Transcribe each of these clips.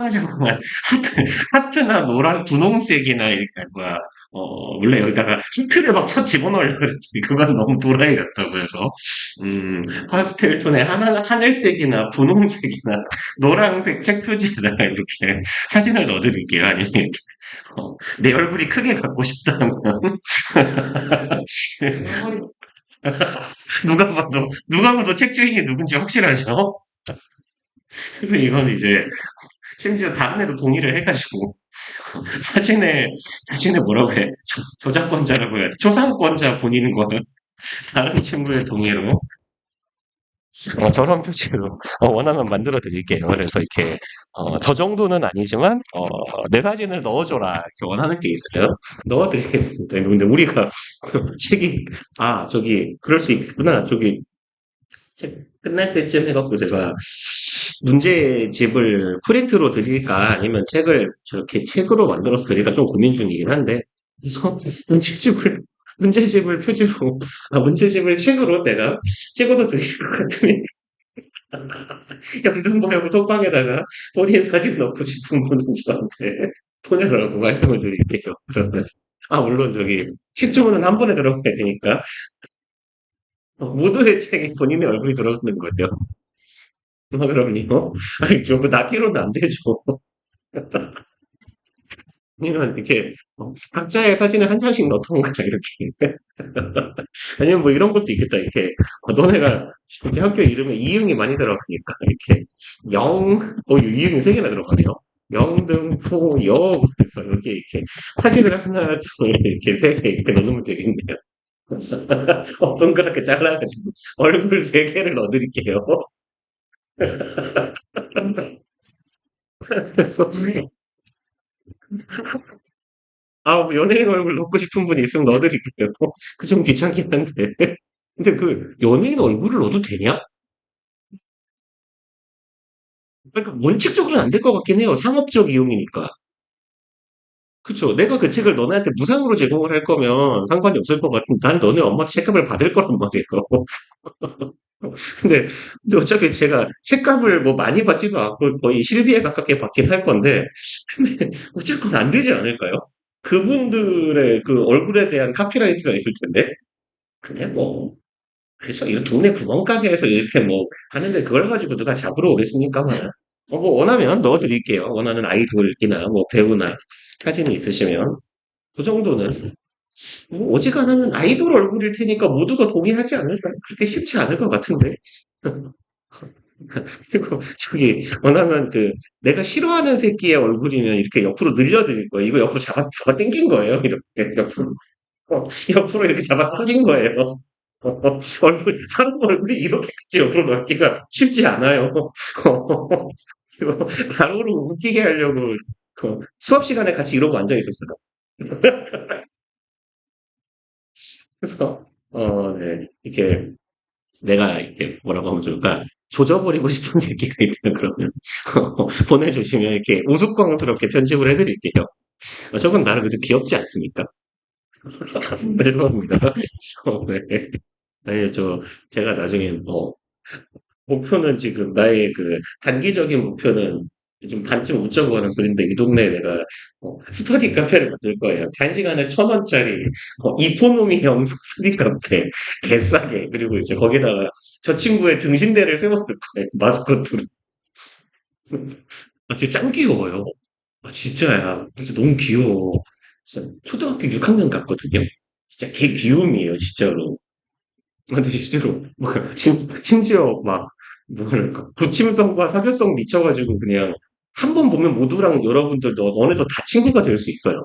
잠깐만. 하트나 노란 분홍색이나 이렇게 뭐야 원래 여기다가 힌트를 막 쳐 집어넣으려고 그랬더니 그건 너무 도라이 같다고 해서 파스텔 톤의 하늘색이나 분홍색이나 노란색 책 표지에다가 이렇게 사진을 넣어드릴게요. 아니면 이렇게 내 얼굴이 크게 갖고 싶다면 누가 봐도 책 주인이 누군지 확실하죠? 그래서 이건 이제 심지어 다른 애도 동의를 해가지고 사진에 사진에 뭐라고 해? 저작권자라고 해야 돼. 초상권자 본인과 다른 친구의 동의로 저런 표지로 원하면 만들어 드릴게요. 그래서 이렇게 저 정도는 아니지만 내 사진을 넣어줘라 이렇게 원하는 게 있어요. 넣어 드리겠습니다. 근데 우리가 책이 저기 그럴 수 있구나. 저기 책 끝날 때쯤 해갖고 제가 문제집을 프린트로 드릴까 아니면 책을 저렇게 책으로 만들어서 드릴까 좀 고민 중이긴 한데 그래서 문제집을 표지로 문제집을 책으로 내가 찍어서 드릴 것 같으니 영등포하고 톡방에다가 본인 사진 넣고 싶은 분은 저한테 보내라고 말씀을 드릴게요. 그러면 물론 저기 책 주문은 한 번에 들어가야 되니까 모두의 책에 본인의 얼굴이 들어가는 거죠. 그럼요. 아니, 저거 낫기로는 안 되죠. 아니면 이렇게 각자의 사진을 한 장씩 넣던가 이렇게. 아니면 뭐 이런 것도 있겠다. 이렇게 너네가 이렇게 학교 이름에 이응이 많이 들어가니까 이렇게 이응이 세 개나 들어가네요. 영등포역 그래서 여기 이렇게 사진을 하나 둘 이렇게 세 개 이렇게 넣으면 되겠네요. 동그랗게 잘라가지고 얼굴 세 개를 넣어드릴게요. 그래서 뭐 연예인 얼굴 넣고 싶은 분이 있으면 넣어드릴게요. 그 좀 귀찮긴 한데. 근데 그 연예인 얼굴을 넣어도 되냐? 그러니까 원칙적으로는 안 될 것 같긴 해요. 상업적 이용이니까. 그쵸. 내가 그 책을 너네한테 무상으로 제공을 할 거면 상관이 없을 것 같은데, 난 너네 엄마 책값을 받을 거란 말이에요. 근데 어차피 제가 책값을 뭐 많이 받지도 않고 거의 실비에 가깝게 받긴 할 건데, 근데 어쨌건 안 되지 않을까요? 그분들의 그 얼굴에 대한 카피라이트가 있을 텐데. 근데 뭐, 그죠. 이 동네 구멍가게에서 이렇게 뭐 하는데 그걸 가지고 누가 잡으러 오겠습니까? 뭐 원하면 넣어드릴게요. 원하는 아이돌이나 뭐 배우나 사진이 있으시면. 그 정도는. 뭐 어지간하면 아이돌 얼굴일 테니까 모두가 동의하지 않을까요? 그렇게 쉽지 않을 것 같은데. 그리고 저기 원하면 그 내가 싫어하는 새끼의 얼굴이면 이렇게 옆으로 늘려드릴 거예요. 이거 옆으로 잡아 당긴 거예요. 이렇게 옆으로 이렇게 잡아 당긴 거예요. 사람 얼굴이 이렇게까지 옆으로 넓기가 쉽지 않아요. 이거 바로로 웃기게 하려고 수업 시간에 같이 이러고 앉아 있었어요. 그래서 네. 이렇게 내가 이렇게 뭐라고 하면 좋을까? 조져버리고 싶은 새끼가 있다 그러면 보내주시면 이렇게 우스꽝스럽게 편집을 해드릴게요. 저건 나름 그래도 귀엽지 않습니까? 멜로입니다. 네. 아니, 제가 나중에 목표는 지금 나의 그 단기적인 목표는 좀 반쯤 웃자고 하는 소리인데 이 동네에 내가 스터디 카페를 만들 거예요. 1시간에 1,000원짜리 이코노미 형 스터디 카페 개싸게 그리고 이제 거기다가 저 친구의 등신대를 세워놓을 거예요. 마스코트로. 진짜 짱 귀여워요. 진짜야. 진짜 너무 귀여워. 진짜 초등학교 6학년 같거든요. 진짜 개 귀여움이에요, 진짜로. 근데 실제로 막 심지어 막 뭐랄까 부침성과 사교성 미쳐가지고 그냥 한 번 보면 모두랑 여러분들 너네도 다 친구가 될 수 있어요.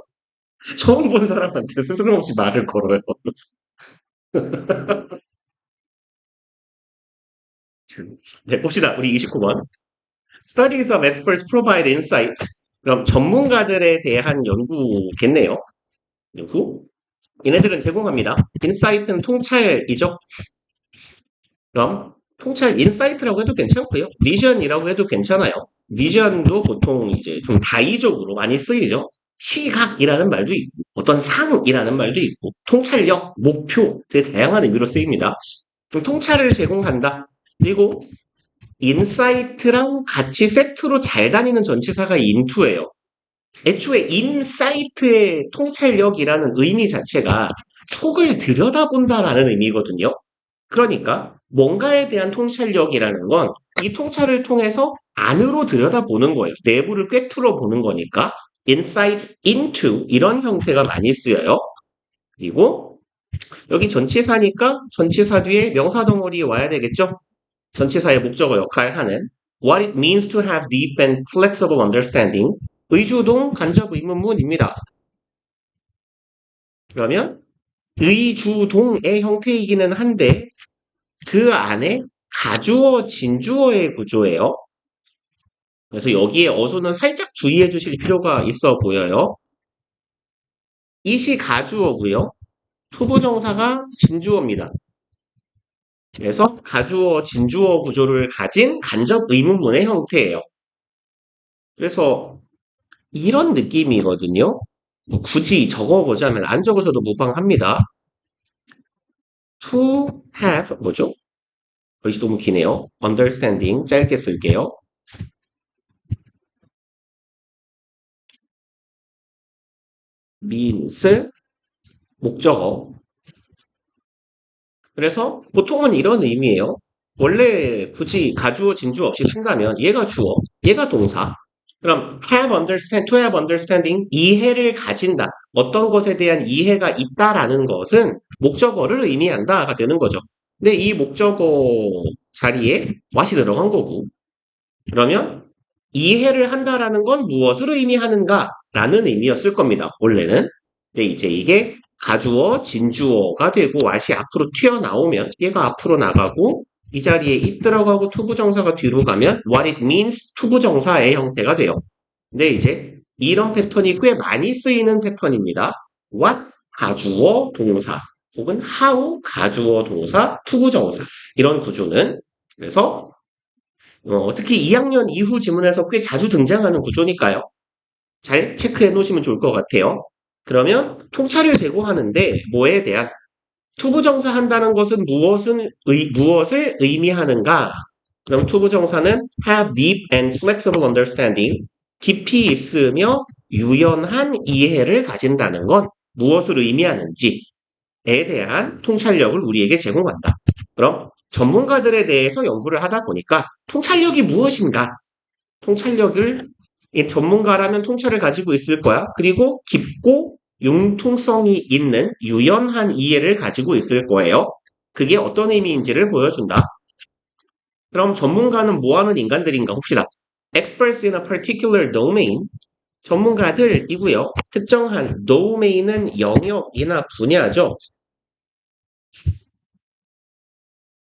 처음 본 사람한테 스스럼없이 말을 걸어요. 네, 봅시다. 우리 29번. Studies of experts provide insight. 그럼 전문가들에 대한 연구겠네요. 연구? 얘네들은 제공합니다. 인사이트는 통찰이죠. 그럼 통찰 인사이트라고 해도 괜찮고요. 비전이라고 해도 괜찮아요. 비전도 보통 이제 좀 다의적으로 많이 쓰이죠. 시각이라는 말도 있고, 어떤 상이라는 말도 있고, 통찰력, 목표, 되게 다양한 의미로 쓰입니다. 통찰을 제공한다. 그리고 insight랑 같이 세트로 잘 다니는 전치사가 into예요. 애초에 insight의 통찰력이라는 의미 자체가 속을 들여다본다라는 의미거든요. 그러니까 뭔가에 대한 통찰력이라는 건 이 통찰을 통해서 안으로 들여다보는 거예요. 내부를 꿰뚫어 보는 거니까 insight into 이런 형태가 많이 쓰여요. 그리고 여기 전치사니까 전치사 뒤에 명사 덩어리 와야 되겠죠? 전치사의 목적어 역할을 하는 What it means to have deep and flexible understanding 의주동 간접 의문문입니다. 그러면 의주동의 형태이기는 한데 그 안에 가주어, 진주어의 구조예요. 그래서 여기에 어소는 살짝 주의해 주실 필요가 있어 보여요. 이시 가주어고요. 투부정사가 진주어입니다. 그래서 가주어, 진주어 구조를 가진 간접 의문문의 형태예요. 그래서 이런 느낌이거든요. 뭐 굳이 적어보자면 안 적어서도 무방합니다. To have 뭐죠? 글씨 너무 기네요. Understanding 짧게 쓸게요. means 목적어. 그래서 보통은 이런 의미예요. 원래 굳이 가주어, 진주어 없이 쓴다면 얘가 주어, 얘가 동사. 그럼 have understand, to have understanding 이해를 가진다. 어떤 것에 대한 이해가 있다라는 것은 목적어를 의미한다가 되는 거죠. 근데 이 목적어 자리에 what이 들어간 거고 그러면 이해를 한다라는 건 무엇을 의미하는가라는 의미였을 겁니다. 원래는. 근데 이제 이게 가주어, 진주어가 되고 what이 앞으로 튀어나오면 얘가 앞으로 나가고 이 자리에 it 들어가고 투부정사가 뒤로 가면 what it means 투부정사의 형태가 돼요. 근데 이제 이런 패턴이 꽤 많이 쓰이는 패턴입니다. what 가주어 동사 혹은 how 가주어 동사 투부정사 이런 구조는 그래서 특히 2학년 이후 지문에서 꽤 자주 등장하는 구조니까요. 잘 체크해 놓으시면 좋을 것 같아요. 그러면 통찰을 제공하는데 뭐에 대한 투부정사 한다는 것은 무엇을 의미하는가? 그럼 투부정사는 have deep and flexible understanding 깊이 있으며 유연한 이해를 가진다는 건 무엇을 의미하는지에 대한 통찰력을 우리에게 제공한다. 그럼 전문가들에 대해서 연구를 하다 보니까 통찰력이 무엇인가? 통찰력을 전문가라면 통찰을 가지고 있을 거야. 그리고 깊고 융통성이 있는 유연한 이해를 가지고 있을 거예요. 그게 어떤 의미인지를 보여준다. 그럼 전문가는 뭐 하는 인간들인가 혹시나 experts in a particular domain 전문가들이고요. 특정한 domain은 영역이나 분야죠.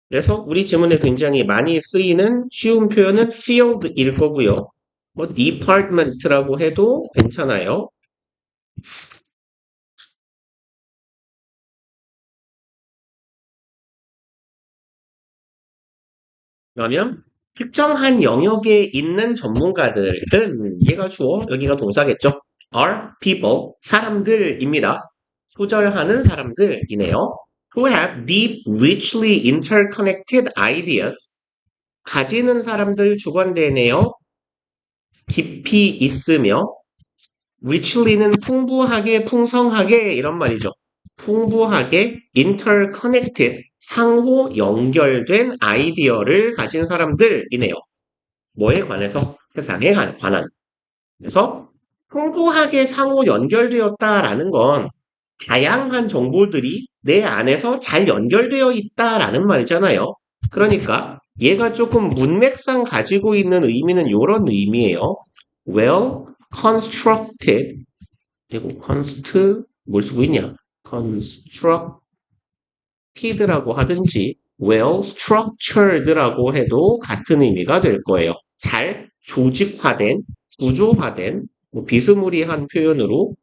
그래서 우리 지문에 굉장히 많이 쓰이는 쉬운 표현은 field일 거고요. 뭐 department라고 해도 괜찮아요. 그러면 특정한 영역에 있는 전문가들은 얘가 주어, 여기가 동사겠죠. are people, 사람들입니다. 소절하는 사람들이네요. who have deep, richly interconnected ideas. 가지는 사람들 주관되네요. 깊이 있으며 richly는 풍부하게, 풍성하게 이런 말이죠. 풍부하게 interconnected, 상호 연결된 아이디어를 가진 사람들이네요. 뭐에 관해서? 세상에 관한. 그래서 풍부하게 상호 연결되었다라는 건 다양한 정보들이 내 안에서 잘 연결되어 있다라는 말이잖아요. 그러니까 얘가 조금 문맥상 가지고 있는 의미는 이런 의미예요. Well constructed 그리고 뭘 쓰고 있냐? constructed라고 하든지 well structured라고 해도 같은 의미가 될 거예요. 잘 조직화된, 구조화된, 비스무리한 표현으로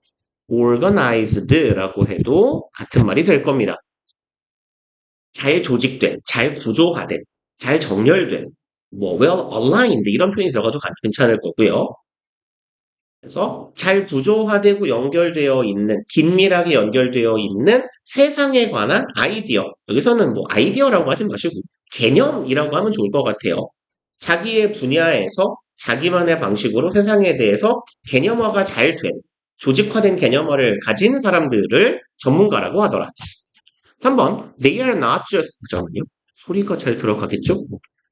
organized라고 해도 같은 말이 될 겁니다. 잘 조직된, 잘 구조화된, 잘 정렬된, well aligned 이런 표현이 들어가도 괜찮을 거고요. 그래서 잘 구조화되고 연결되어 있는, 긴밀하게 연결되어 있는 세상에 관한 아이디어. 여기서는 뭐 아이디어라고 하지 마시고 개념이라고 하면 좋을 것 같아요. 자기의 분야에서 자기만의 방식으로 세상에 대해서 개념화가 잘 된, 조직화된 개념화를 가진 사람들을 전문가라고 하더라. 3번, they are not just, 잠깐만요. 소리가 잘 들어가겠죠?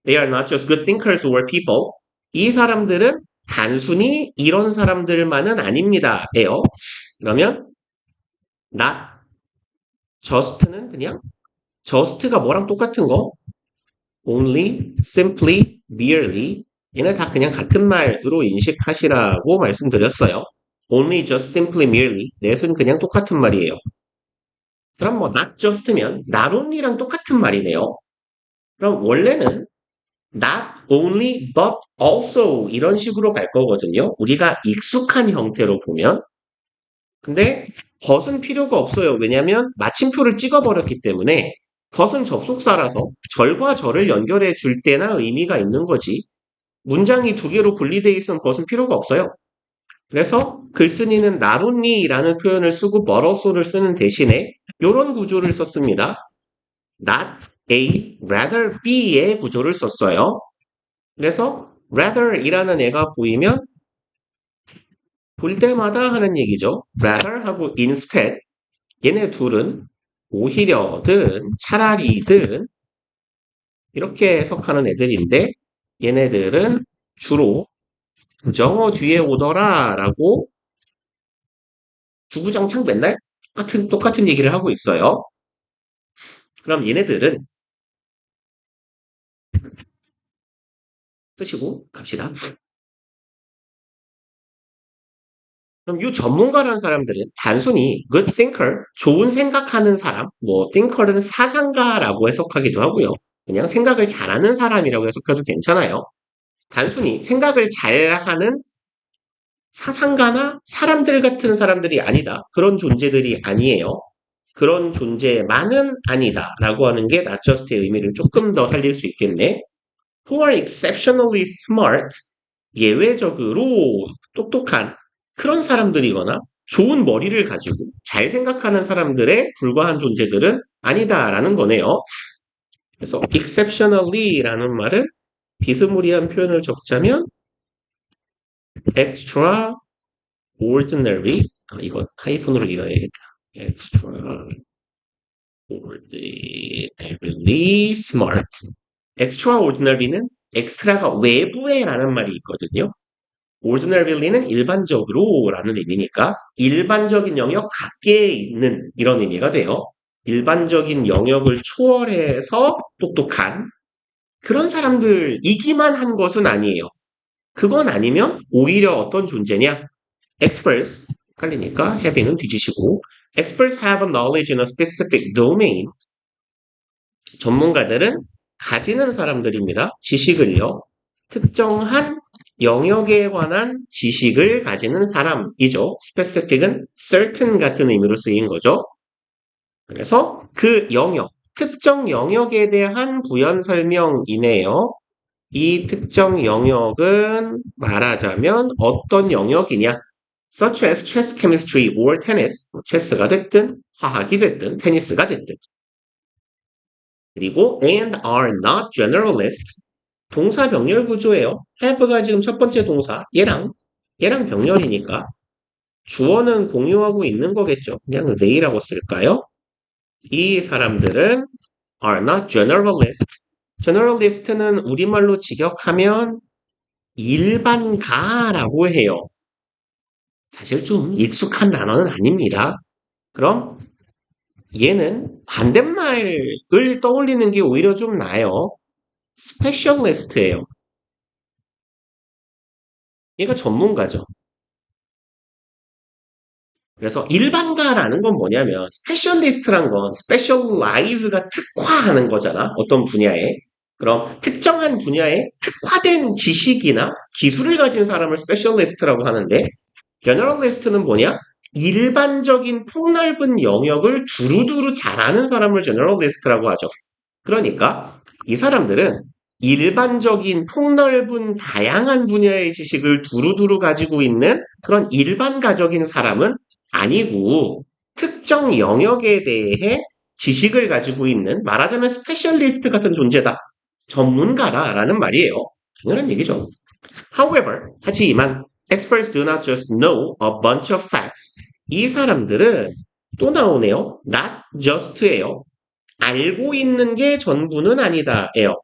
They are not just good thinkers or people. 이 사람들은 단순히 이런 사람들만은 아닙니다. 예요. 그러면 not just는 그냥 just가 뭐랑 똑같은 거? only, simply, merely 얘네 다 그냥 같은 말으로 인식하시라고 말씀드렸어요. only, just, simply, merely 넷은 그냥 똑같은 말이에요. 그럼 뭐 not just면 not only랑 똑같은 말이네요. 그럼 원래는 not only but also 이런 식으로 갈 거거든요. 우리가 익숙한 형태로 보면. 근데 but은 필요가 없어요. 왜냐하면 마침표를 찍어버렸기 때문에 but은 접속사라서 절과 절을 연결해 줄 때나 의미가 있는 거지. 문장이 두 개로 분리되어 있으면 but은 필요가 없어요. 그래서 글쓴이는 not only라는 표현을 쓰고 but also를 쓰는 대신에 이런 구조를 썼습니다. not A, rather B의 구조를 썼어요. 그래서 rather이라는 애가 보이면 볼 때마다 하는 얘기죠. rather 하고 instead 얘네 둘은 오히려든 차라리든 이렇게 해석하는 애들인데 얘네들은 주로 부정어 뒤에 오더라 라고 주구장창 맨날 똑같은 얘기를 하고 있어요. 그럼 얘네들은 쓰시고 갑시다. 그럼 이 전문가라는 사람들은 단순히 good thinker, 좋은 생각하는 사람, 뭐 thinker는 사상가라고 해석하기도 하고요. 그냥 생각을 잘하는 사람이라고 해석해도 괜찮아요. 단순히 생각을 잘하는 사상가나 사람들 같은 사람들이 아니다. 그런 존재들이 아니에요. 그런 존재만은 아니다. 라고 하는 게 not just의 의미를 조금 더 살릴 수 있겠네. Who are exceptionally smart, 예외적으로 똑똑한 그런 사람들이거나 좋은 머리를 가지고 잘 생각하는 사람들에 불과한 존재들은 아니다라는 거네요. 그래서 exceptionally라는 말은 비스무리한 표현을 적자면 extraordinary 이거 하이픈으로 읽어야겠다. extraordinarily smart. extraordinary는 extra가 외부에라는 말이 있거든요. ordinary는 일반적으로 라는 의미니까 일반적인 영역 밖에 있는 이런 의미가 돼요. 일반적인 영역을 초월해서 똑똑한 그런 사람들이기만 한 것은 아니에요. 그건 아니면 오히려 어떤 존재냐? experts 헷갈리니까 have는 뒤지시고 experts have a knowledge in a specific domain 전문가들은 가지는 사람들입니다. 지식을요. 특정한 영역에 관한 지식을 가지는 사람이죠. specific은 certain 같은 의미로 쓰인 거죠. 그래서 그 영역, 특정 영역에 대한 부연 설명이네요. 이 특정 영역은 말하자면 어떤 영역이냐? such as chess, chemistry, or tennis. 체스가 됐든, 화학이 됐든, 테니스가 됐든. 그리고 and are not generalist. 동사 병렬 구조예요. have가 지금 첫 번째 동사, 얘랑 병렬이니까 주어는 공유하고 있는 거겠죠. 그냥 they라고 쓸까요? 이 사람들은 are not generalist. generalist는 우리말로 직역하면 일반가라고 해요. 사실 좀 익숙한 단어는 아닙니다. 그럼 얘는 반대말을 떠올리는 게 오히려 좀 나아요. 스페셜리스트예요. 얘가 전문가죠. 그래서 일반가라는 건 뭐냐면 스페셜리스트란 건 스페셜라이즈가 특화하는 거잖아. 어떤 분야에. 그럼 특정한 분야에 특화된 지식이나 기술을 가진 사람을 스페셜리스트라고 하는데 제너럴리스트는 뭐냐? 일반적인 폭넓은 영역을 두루두루 잘 아는 사람을 제너럴리스트라고 하죠. 그러니까 이 사람들은 일반적인 폭넓은 다양한 분야의 지식을 두루두루 가지고 있는 그런 일반가적인 사람은 아니고 특정 영역에 대해 지식을 가지고 있는 말하자면 스페셜리스트 같은 존재다. 전문가다라는 말이에요. 당연한 얘기죠. However, 하지만 experts do not just know a bunch of facts. 이 사람들은 또 나오네요. not just예요. 알고 있는 게 전부는 아니다예요.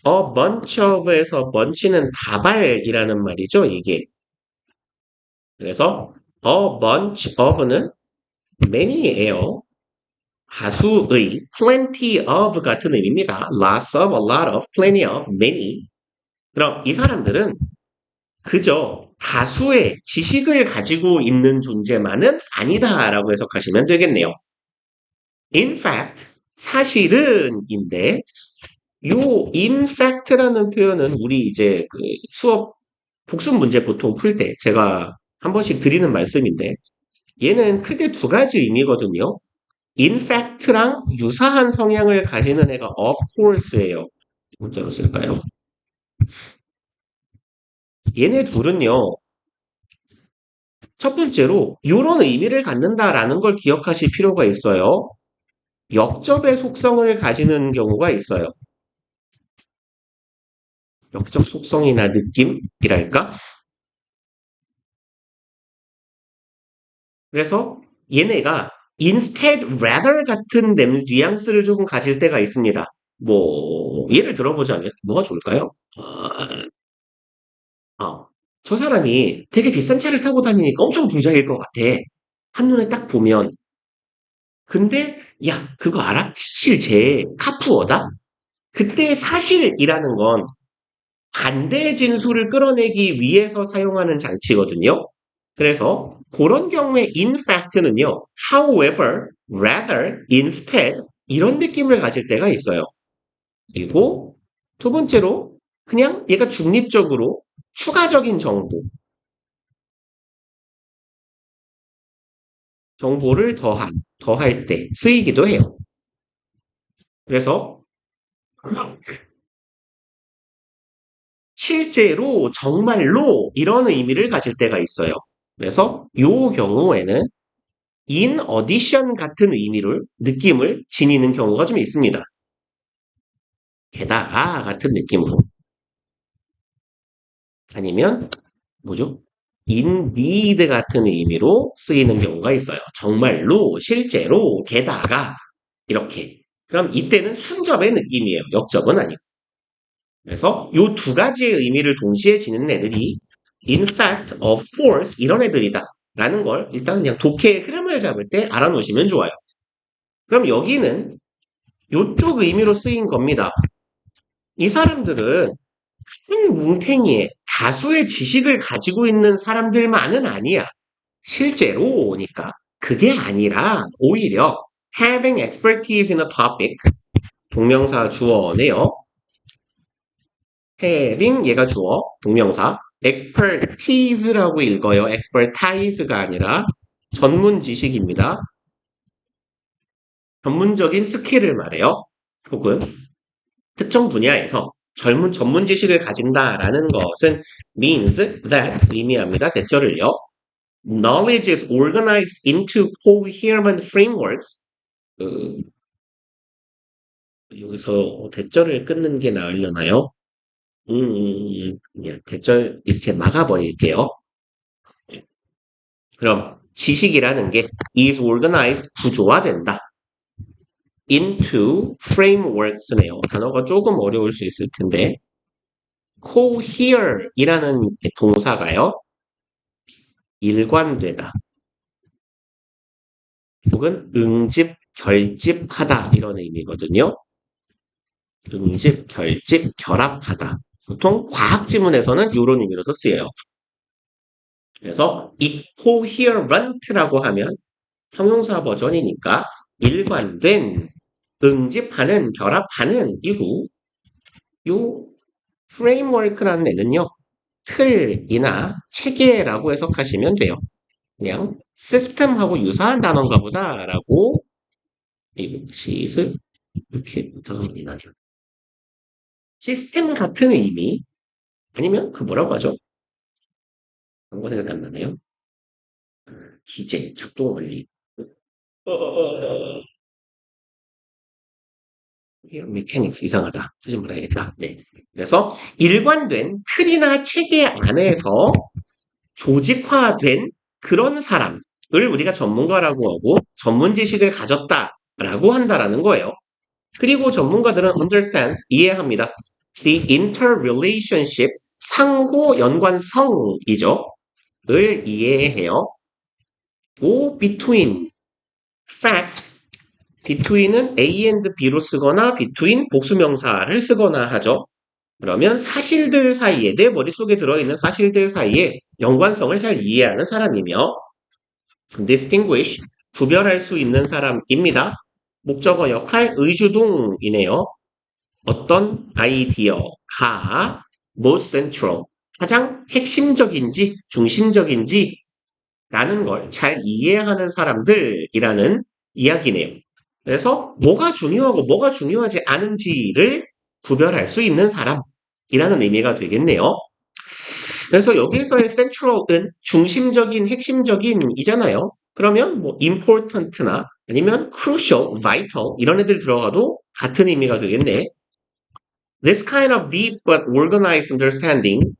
A bunch of에서 bunch는 다발이라는 말이죠, 이게. 그래서 a bunch of는 many예요. 다수의, plenty of 같은 의미입니다. lots of, a lot of, plenty of, many. 그럼 이 사람들은 그저 다수의 지식을 가지고 있는 존재만은 아니다라고 해석하시면 되겠네요. In fact, 사실은인데, 요 in fact라는 표현은 우리 이제 그 수업 복습 문제 보통 풀 때 제가 한 번씩 드리는 말씀인데, 얘는 크게 두 가지 의미거든요. In fact랑 유사한 성향을 가지는 애가 of course예요. 문자로 쓸까요? 얘네 둘은요, 첫 번째로 이런 의미를 갖는다라는 걸 기억하실 필요가 있어요. 역접의 속성을 가지는 경우가 있어요. 역접 속성이나 느낌이랄까? 그래서 얘네가 instead, rather 같은 뉘앙스를 조금 가질 때가 있습니다. 뭐 예를 들어보자면 뭐가 좋을까요? 저 사람이 되게 비싼 차를 타고 다니니까 엄청 부자일 것 같아. 한눈에 딱 보면. 근데 야, 그거 알아? 실제 카푸어다? 그때 사실이라는 건 반대 진술을 끌어내기 위해서 사용하는 장치거든요. 그래서 그런 경우에 in fact는요. however, rather, instead 이런 느낌을 가질 때가 있어요. 그리고 두 번째로 그냥 얘가 중립적으로 추가적인 정보를 더할 때 쓰이기도 해요. 그래서 실제로, 정말로 이런 의미를 가질 때가 있어요. 그래서 이 경우에는 in addition 같은 의미를, 느낌을 지니는 경우가 좀 있습니다. 게다가 같은 느낌으로. 아니면, 뭐죠? indeed 같은 의미로 쓰이는 경우가 있어요. 정말로, 실제로, 게다가, 이렇게. 그럼 이때는 순접의 느낌이에요. 역접은 아니고. 그래서 이 두 가지의 의미를 동시에 지니는 애들이 in fact, of course 이런 애들이다 라는 걸 일단 그냥 독해의 흐름을 잡을 때 알아놓으시면 좋아요. 그럼 여기는 이쪽 의미로 쓰인 겁니다. 이 사람들은 한 뭉탱이에 다수의 지식을 가지고 있는 사람들만은 아니야. 실제로니까 그게 아니라 오히려 having expertise in a topic 동명사 주어네요. having 얘가 주어, 동명사. expertise라고 읽어요. expertise가 아니라 전문 지식입니다. 전문적인 스킬을 말해요. 혹은 특정 분야에서 전문 지식을 가진다라는 것은 means that 의미합니다. 대절을요. Knowledge is organized into coherent frameworks. 그, 여기서 대절을 끊는 게 나으려나요? 대절 이렇게 막아버릴게요. 그럼 지식이라는 게 is organized 구조화된다. into frameworks네요. 단어가 조금 어려울 수 있을 텐데 cohere이라는 동사가요. 일관되다. 혹은 응집, 결집하다 이런 의미거든요. 응집, 결집, 결합하다. 보통 과학 지문에서는 이런 의미로도 쓰여요. 그래서 이 coherent라고 하면 형용사 버전이니까 일관된, 응집하는, 결합하는 이후 요 프레임워크라는 애는요. 틀이나 체계라고 해석하시면 돼요. 그냥 시스템하고 유사한 단어인가 보다라고 시스 이렇게 잠깐만 나죠. 시스템 같은 의미 아니면 그 뭐라고 하죠? 그런 거 생각 안 나네요. 기제, 작동 원리. mechanics 이상하다. 쓰지 말아야겠다. 네. 그래서 일관된 틀이나 체계 안에서 조직화된 그런 사람을 우리가 전문가라고 하고 전문 지식을 가졌다라고 한다라는 거예요. 그리고 전문가들은 understands, 이해합니다. The interrelationship, 상호 연관성이죠. 을 이해해요. 오, between facts, between은 A and B로 쓰거나 between 복수명사를 쓰거나 하죠. 그러면 사실들 사이에, 내 머릿속에 들어있는 사실들 사이에 연관성을 잘 이해하는 사람이며 distinguish, 구별할 수 있는 사람입니다. 목적어 역할 의주동이네요. 어떤 아이디어가 most central, 가장 핵심적인지 중심적인지 라는 걸 잘 이해하는 사람들이라는 이야기네요. 그래서 뭐가 중요하고 뭐가 중요하지 않은지를 구별할 수 있는 사람이라는 의미가 되겠네요. 그래서 여기서의 central은 중심적인, 핵심적인이잖아요. 그러면 뭐 important나 아니면 crucial, vital 이런 애들 들어가도 같은 의미가 되겠네. This kind of deep but organized understanding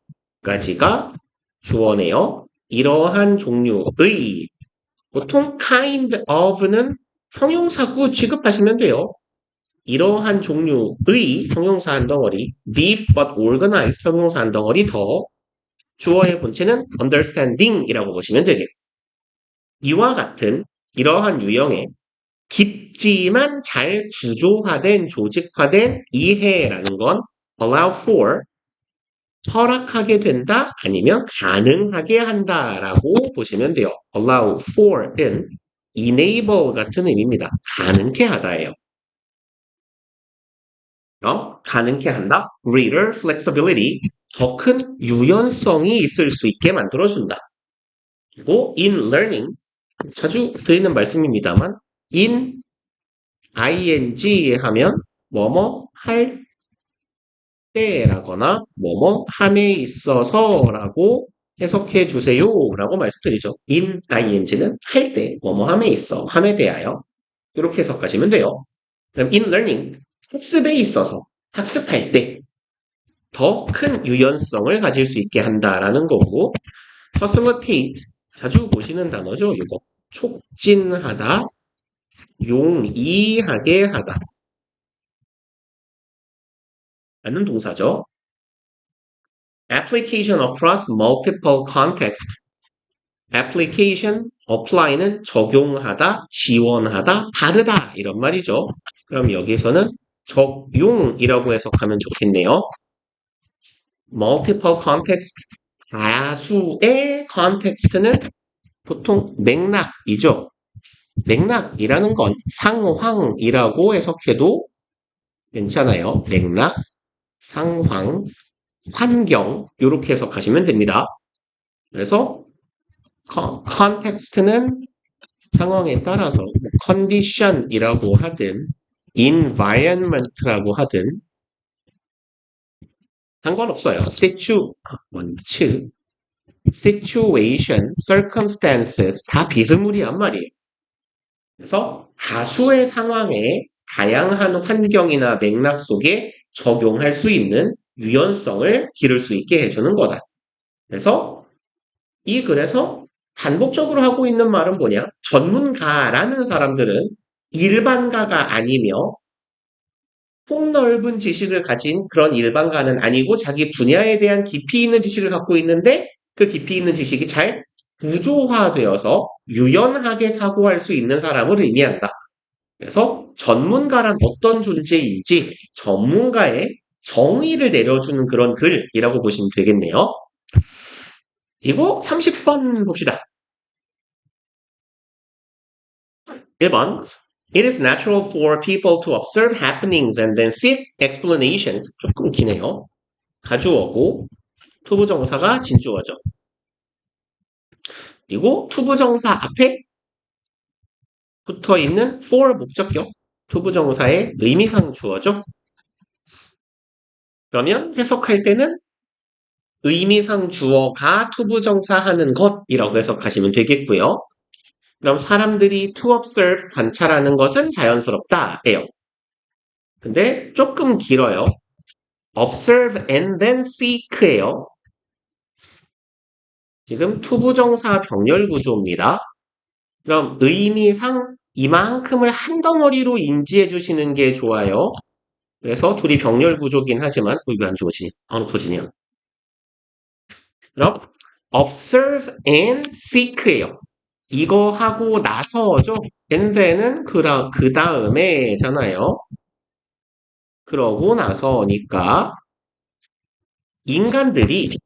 까지가 주어네요. 이러한 종류의, 보통 kind of는 형용사구 취급하시면 돼요. 이러한 종류의 형용사 한 덩어리, deep but organized 형용사 한 덩어리 더, 주어의 본체는 understanding이라고 보시면 되겠고, 이와 같은 이러한 유형의 깊지만 잘 구조화된, 조직화된 이해라는 건 allow for, 허락하게 된다 아니면 가능하게 한다라고 보시면 돼요. allow for은 enable 같은 의미입니다. 가능케 하다예요. 그럼 가능케 한다. greater flexibility, 더 큰 유연성이 있을 수 있게 만들어준다. 그리고 in learning, 자주 드리는 말씀입니다만 in ing 하면 뭐뭐 할 때라거나 뭐뭐 함에 있어서라고 해석해 주세요라고 말씀드리죠. in ing는 할 때, 뭐뭐 함에 있어, 함에 대하여 이렇게 해석하시면 돼요. 그럼 in learning, 학습에 있어서 학습할 때 더 큰 유연성을 가질 수 있게 한다라는 거고, facilitate, 자주 보시는 단어죠. 이거 촉진하다, 용이하게 하다 라는 동사죠. application across multiple contexts. application, apply는 적용하다, 지원하다, 바르다 이런 말이죠. 그럼 여기서는 적용이라고 해석하면 좋겠네요. multiple context, 다수의 context는 보통 맥락이죠. 맥락이라는 건 상황이라고 해석해도 괜찮아요. 맥락, 상황, 환경 이렇게 해석하시면 됩니다. 그래서 context는 상황에 따라서 condition이라고 하든 environment라고 하든 상관없어요. situation, circumstances 다 비스무리한 말이에요. 그래서 다수의 상황에 다양한 환경이나 맥락 속에 적용할 수 있는 유연성을 기를 수 있게 해주는 거다. 그래서 이 글에서 반복적으로 하고 있는 말은 뭐냐? 전문가라는 사람들은 일반가가 아니며 폭넓은 지식을 가진 그런 일반가는 아니고 자기 분야에 대한 깊이 있는 지식을 갖고 있는데 그 깊이 있는 지식이 잘 구조화되어서 유연하게 사고할 수 있는 사람을 의미한다. 그래서 전문가란 어떤 존재인지 전문가의 정의를 내려주는 그런 글이라고 보시면 되겠네요. 그리고 30번 봅시다. 1번. It is natural for people to observe happenings and then seek explanations. 조금 기네요. 가주어고 투부정사가 진주어죠. 그리고 투부정사 앞에 붙어있는 for 목적격, 투부정사의 의미상 주어죠. 그러면 해석할 때는 의미상 주어가 투부정사 하는 것이라고 해석하시면 되겠고요. 그럼 사람들이 to observe, 관찰하는 것은 자연스럽다예요. 근데 조금 길어요. observe and then seek예요. 지금 투부정사 병렬 구조입니다. 그럼 의미상 이만큼을 한 덩어리로 인지해 주시는 게 좋아요. 그래서 둘이 병렬 구조긴 하지만 이거 안 좋아지니? 안 없어지냐? 그럼 observe and seek예요. 이거 하고 나서죠. and는 그 다음에잖아요. 그러고 나서니까 인간들이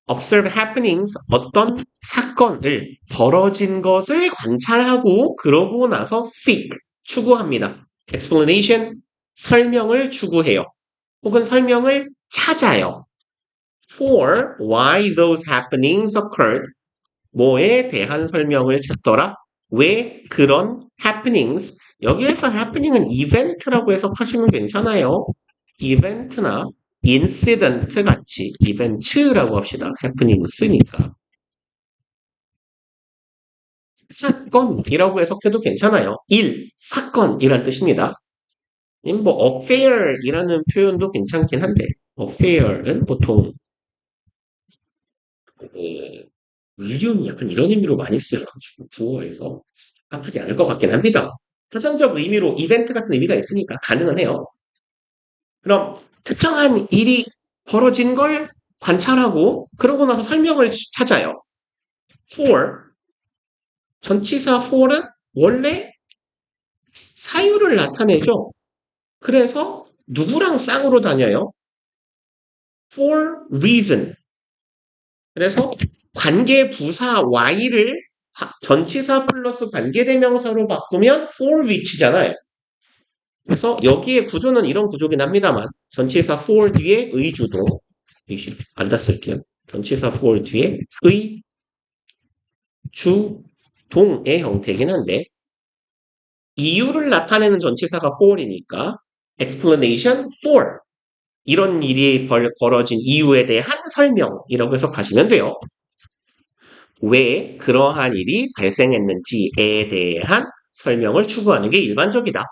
observe happenings 어떤 사건을 벌어진 것을 관찰하고 그러고 나서 seek 추구합니다. explanation 설명을 추구해요. 혹은 설명을 찾아요. for why those happenings occurred 뭐에 대한 설명을 찾더라? 왜 그런 happenings 여기에서 happening은 event라고 해석하시면 괜찮아요. 이벤트나 인시던트 같이 이벤트라고 합시다. 해프닝스니까. 사건이라고 해석해도 괜찮아요. 일, 사건이란 뜻입니다. 뭐 affair이라는 표현도 괜찮긴 한데 affair은 보통 물륜 약간 이런 의미로 많이 쓰여가지고 구어에서 깜하지 않을 것 같긴 합니다. 표전적 의미로 이벤트 같은 의미가 있으니까 가능은 해요. 그럼 특정한 일이 벌어진 걸 관찰하고 그러고 나서 설명을 찾아요. for 전치사 for는 원래 사유를 나타내죠. 그래서 누구랑 쌍으로 다녀요? for reason. 그래서 관계 부사 y를 전치사 플러스 관계대명사로 바꾸면 for which잖아요. 그래서 여기에 구조는 이런 구조긴 합니다만 전치사 for 뒤에 의주동 안다 쓸게요. 전치사 for 뒤에 의, 주, 동의 형태긴 한데 이유를 나타내는 전치사가 for이니까 explanation for 이런 일이 벌어진 이유에 대한 설명이라고 해석하시면 돼요. 왜 그러한 일이 발생했는지에 대한 설명을 추구하는 게 일반적이다.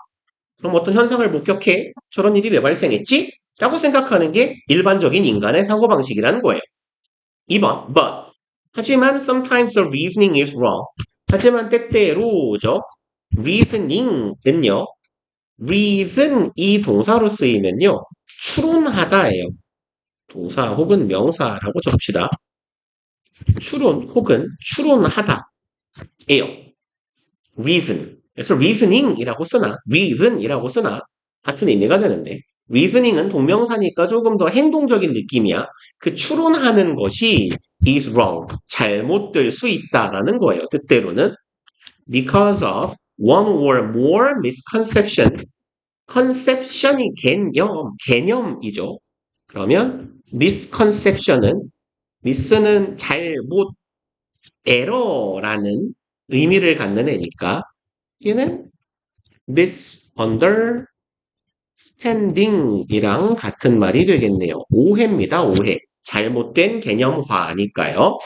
그럼 어떤 현상을 목격해 저런 일이 왜 발생했지? 라고 생각하는 게 일반적인 인간의 사고방식이라는 거예요. 2번, but. 하지만 sometimes the reasoning is wrong. 하지만 때때로죠. reasoning은요. reason 이 동사로 쓰이면요. 추론하다예요. 동사 혹은 명사라고 적읍시다. 추론 혹은 추론하다예요. reason. 그래서 reasoning이라고 쓰나 reason이라고 쓰나 같은 의미가 되는데 reasoning은 동명사니까 조금 더 행동적인 느낌이야. 그 추론하는 것이 is wrong. 잘못될 수 있다라는 거예요. 뜻대로는 because of one or more misconceptions. conception이 개념이죠. 그러면 misconception은 miss는 잘못, 에러라는 의미를 갖는 애니까 얘는 misunderstanding이랑 같은 말이 되겠네요. 오해입니다. 오해. 잘못된 개념화니까요.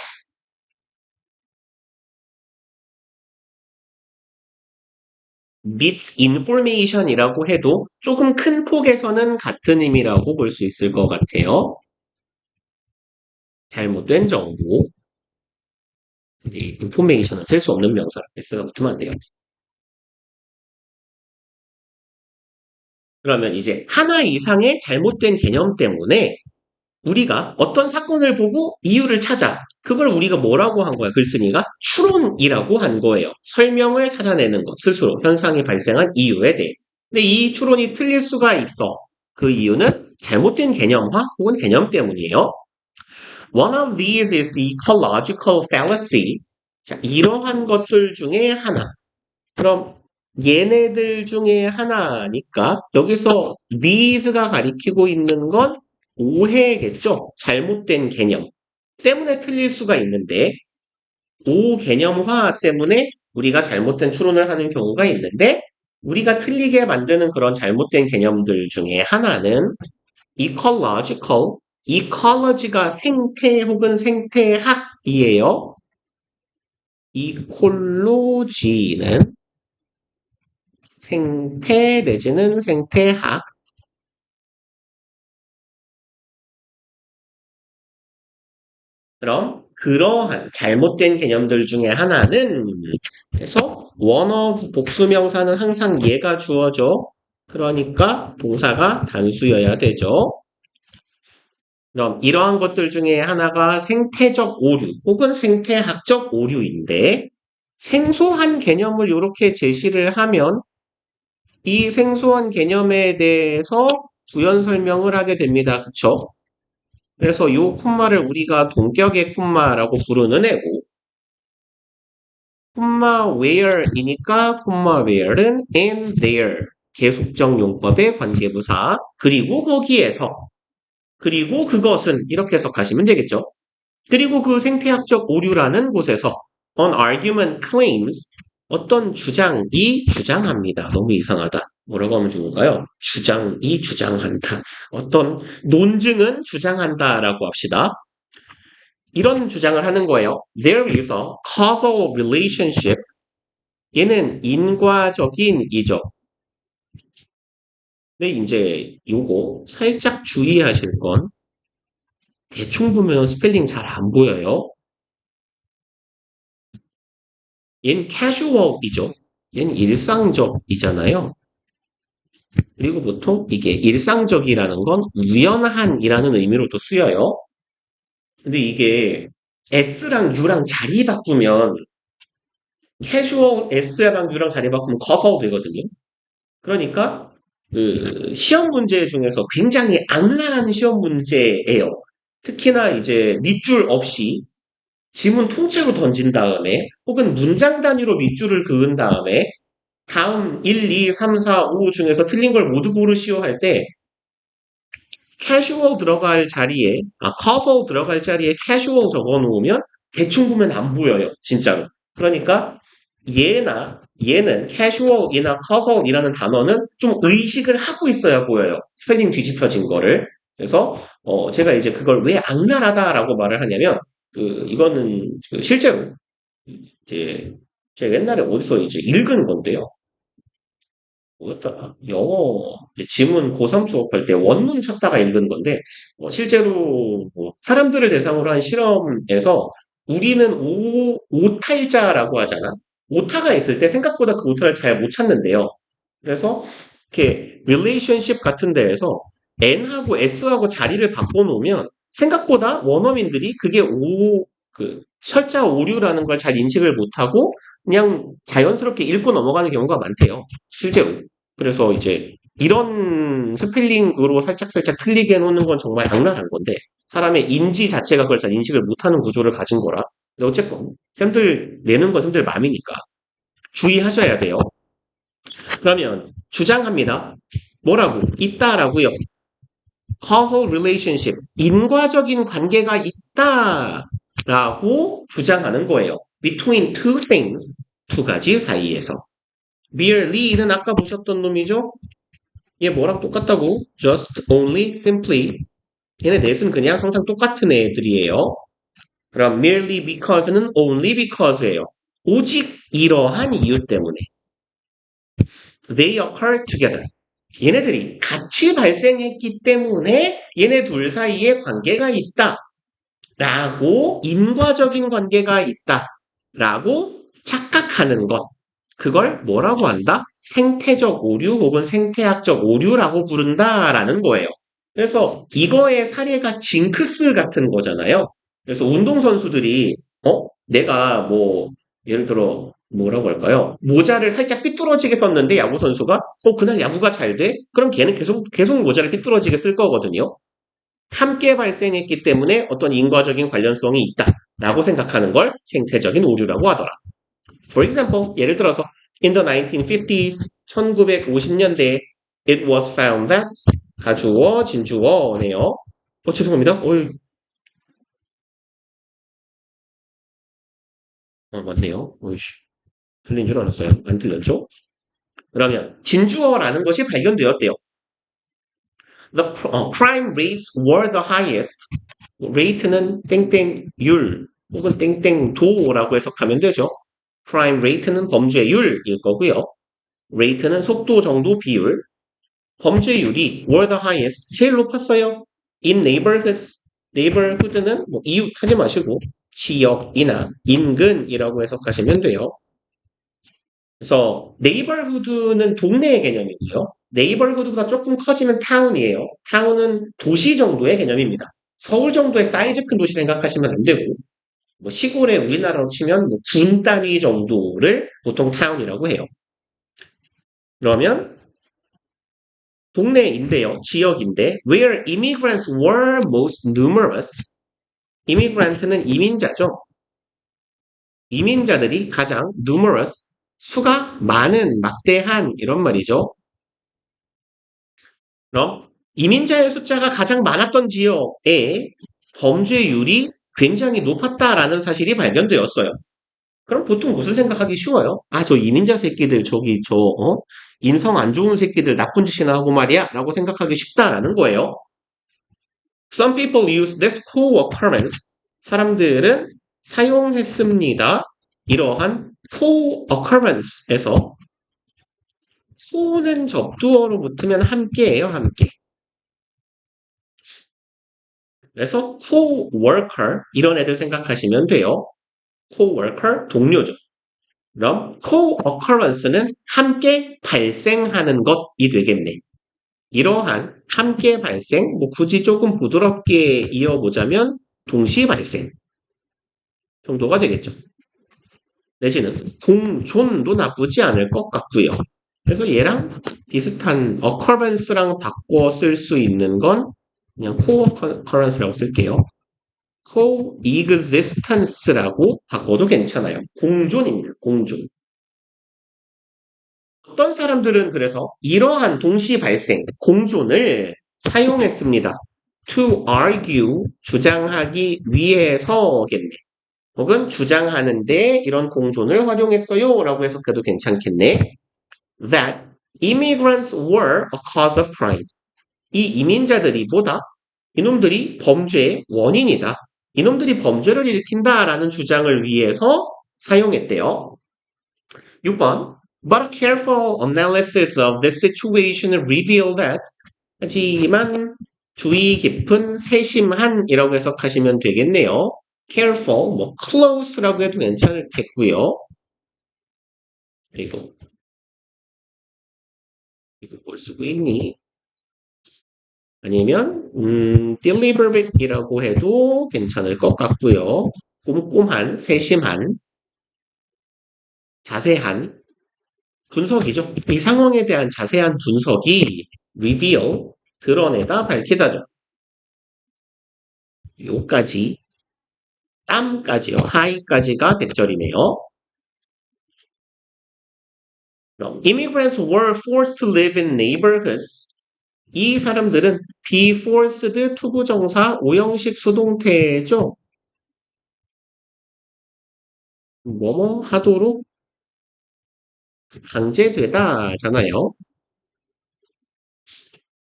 misinformation이라고 해도 조금 큰 폭에서는 같은 의미라고 볼 수 있을 것 같아요. 잘못된 정보. 인포메이션은 셀 수 없는 명사. S가 붙으면 안 돼요. 그러면 이제 하나 이상의 잘못된 개념 때문에 우리가 어떤 사건을 보고 이유를 찾아. 그걸 우리가 뭐라고 한 거야? 글쓴이가 추론이라고 한 거예요. 설명을 찾아내는 것, 스스로 현상이 발생한 이유에 대해. 근데 이 추론이 틀릴 수가 있어. 그 이유는 잘못된 개념화 혹은 개념 때문이에요. One of these is the ecological fallacy. 자, 이러한 것들 중에 하나. 그럼 얘네들 중에 하나니까 여기서 these가 가리키고 있는 건 오해겠죠? 잘못된 개념 때문에 틀릴 수가 있는데 오개념화 때문에 우리가 잘못된 추론을 하는 경우가 있는데 우리가 틀리게 만드는 그런 잘못된 개념들 중에 하나는 ecological, ecology가 생태 혹은 생태학이에요. ecology는 생태 내지는 생태학. 그럼 그러한 잘못된 개념들 중에 하나는 그래서 one of 복수명사는 항상 얘가 주어져. 그러니까 동사가 단수여야 되죠. 그럼 이러한 것들 중에 하나가 생태적 오류 혹은 생태학적 오류인데 생소한 개념을 이렇게 제시를 하면 이 생소한 개념에 대해서 부연 설명을 하게 됩니다. 그쵸? 그래서 이 콤마를 우리가 동격의 콤마라고 부르는 애고 콤마 where이니까 콤마 where는 and there 계속적 용법의 관계부사 그리고 거기에서 그리고 그것은 이렇게 해석하시면 되겠죠. 그리고 그 생태학적 오류라는 곳에서 an argument claims 어떤 주장이 주장합니다. 너무 이상하다. 뭐라고 하면 좋을까요? 주장이 주장한다. 어떤 논증은 주장한다라고 합시다. 이런 주장을 하는 거예요. There is a causal relationship. 얘는 인과적인 이죠. 근데 이제 요거 살짝 주의하실 건 대충 보면 스펠링 잘 안 보여요. 얘는 casual이죠. 얘는 일상적이잖아요. 그리고 보통 이게 일상적이라는 건 우연한이라는 의미로도 쓰여요. 근데 이게 S랑 U랑 자리 바꾸면 casual S랑 U랑 자리 바꾸면 causal 되거든요. 그러니까 그 시험 문제 중에서 굉장히 악랄한 시험 문제예요. 특히나 이제 밑줄 없이 지문 통째로 던진 다음에 혹은 문장 단위로 밑줄을 그은 다음에 다음 1, 2, 3, 4, 5 중에서 틀린 걸 모두 고르시오 할 때 casual 들어갈 자리에 causal 들어갈 자리에 casual 적어 놓으면 대충 보면 안 보여요. 진짜로. 그러니까 얘는 casual이나 causal이라는 단어는 좀 의식을 하고 있어야 보여요. 스펠링 뒤집혀진 거를. 그래서 제가 이제 그걸 왜 악랄하다라고 말을 하냐면 이거는 실제로 이제 제가 옛날에 어디서 이제 읽은 건데요. 뭐였더라? 영어 지문 고3 수업할 때 원문 찾다가 읽은 건데 실제로 뭐 사람들을 대상으로 한 실험에서 우리는 오탈자라고 하잖아. 오타가 있을 때 생각보다 그 오타를 잘 못 찾는데요. 그래서 이렇게 relationship 같은 데에서 N하고 S하고 자리를 바꿔놓으면 생각보다 원어민들이 그게 그 철자 오류라는 걸 잘 인식을 못하고 그냥 자연스럽게 읽고 넘어가는 경우가 많대요. 실제로. 그래서 이제 이런 스펠링으로 살짝살짝 틀리게 해놓는 건 정말 악랄한 건데 사람의 인지 자체가 그걸 잘 인식을 못하는 구조를 가진 거라. 근데 어쨌건 쌤들 내는 건 쌤들 마음이니까 주의하셔야 돼요. 그러면 주장합니다. 뭐라고? 있다라고요. causal relationship, 인과적인 관계가 있다라고 주장하는 거예요. between two things, 두 가지 사이에서. merely는 아까 보셨던 놈이죠? 얘 뭐랑 똑같다고? just, only, simply. 얘네 넷은 그냥 항상 똑같은 애들이에요. 그럼 merely because는 only because예요. 오직 이러한 이유 때문에. They occur together. 얘네들이 같이 발생했기 때문에 얘네 둘 사이에 관계가 있다. 라고 인과적인 관계가 있다. 라고 착각하는 것. 그걸 뭐라고 한다? 생태적 오류 혹은 생태학적 오류라고 부른다라는 거예요. 그래서 이거의 사례가 징크스 같은 거잖아요. 그래서 운동선수들이 내가 뭐 예를 들어 뭐라고 할까요? 모자를 살짝 삐뚤어지게 썼는데 야구 선수가 그날 야구가 잘 돼? 그럼 걔는 계속 모자를 삐뚤어지게 쓸 거거든요. 함께 발생했기 때문에 어떤 인과적인 관련성이 있다라고 생각하는 걸 생태적인 오류라고 하더라. For example, 예를 들어서 in the 1950s, 1950년대에 it was found that 가주어, 진주어네요. 죄송합니다. 맞네요. 어이씨, 틀린 줄 알았어요. 안 틀렸죠? 그러면 진주어라는 것이 발견되었대요. The crime rates were the highest. rate는 땡땡율 혹은 땡땡도라고 해석하면 되죠. crime rate는 범죄율일 거고요. rate는 속도, 정도, 비율. 범죄율이 were the highest, 제일 높았어요. in neighborhoods, neighborhood는 뭐 이웃 하지 마시고 지역이나 인근이라고 해석하시면 돼요. 그래서 neighborhood는 동네의 개념이고요. neighborhood보다 조금 커지면 town이에요. town은 도시 정도의 개념입니다. 서울 정도의 사이즈 큰 도시 생각하시면 안 되고 뭐 시골의 우리나라로 치면 뭐군 단위 정도를 보통 town이라고 해요. 그러면 동네인데요. 지역인데 where immigrants were most numerous. immigrant는 이민자죠. 이민자들이 가장 numerous, 수가 많은, 막대한 이런 말이죠. 그럼 이민자의 숫자가 가장 많았던 지역에 범죄율이 굉장히 높았다라는 사실이 발견되었어요. 그럼 보통 무슨 생각하기 쉬워요? 아, 저 이민자 새끼들 저기 인성 안 좋은 새끼들 나쁜 짓이나 하고 말이야 라고 생각하기 쉽다라는 거예요. Some people use this co-occurrence. 사람들은 사용했습니다. 이러한 co-occurrence에서 co는 접두어로 붙으면 함께예요, 함께. 그래서 co-worker 이런 애들 생각하시면 돼요. co-worker 동료죠. 그럼 co-occurrence는 함께 발생하는 것이 되겠네. 이러한 함께 발생, 뭐 굳이 조금 부드럽게 이어보자면 동시 발생 정도가 되겠죠. 내지는 공존도 나쁘지 않을 것 같고요. 그래서 얘랑 비슷한 occurrence랑 바꿔 쓸 수 있는 건 그냥 co-occurrence라고 쓸게요. coexistence라고 바꿔도 괜찮아요. 공존입니다. 공존. 어떤 사람들은 그래서 이러한 동시 발생, 공존을 사용했습니다. to argue, 주장하기 위해서겠네. 혹은 주장하는데 이런 공존을 활용했어요 라고 해석해도 괜찮겠네. That immigrants were a cause of crime. 이 이민자들이 뭐다? 이놈들이 범죄의 원인이다. 이놈들이 범죄를 일으킨다라는 주장을 위해서 사용했대요. 6번. But a careful analysis of this situation revealed that 하지만 주의 깊은 세심한이라고 해석하시면 되겠네요. careful, 뭐 close라고 해도 괜찮겠고요. 그리고 이거 뭘 쓰고 있니? 아니면 deliberate이라고 해도 괜찮을 것 같고요. 꼼꼼한, 세심한, 자세한 분석이죠. 이 상황에 대한 자세한 분석이 reveal, 드러내다, 밝히다죠. 요까지, 땀까지요. 하이까지가 대절이네요. 그럼 immigrants were forced to live in neighborhoods. 이 사람들은 be forced 투부정사 오형식 수동태죠. 뭐뭐 하도록 강제되다잖아요.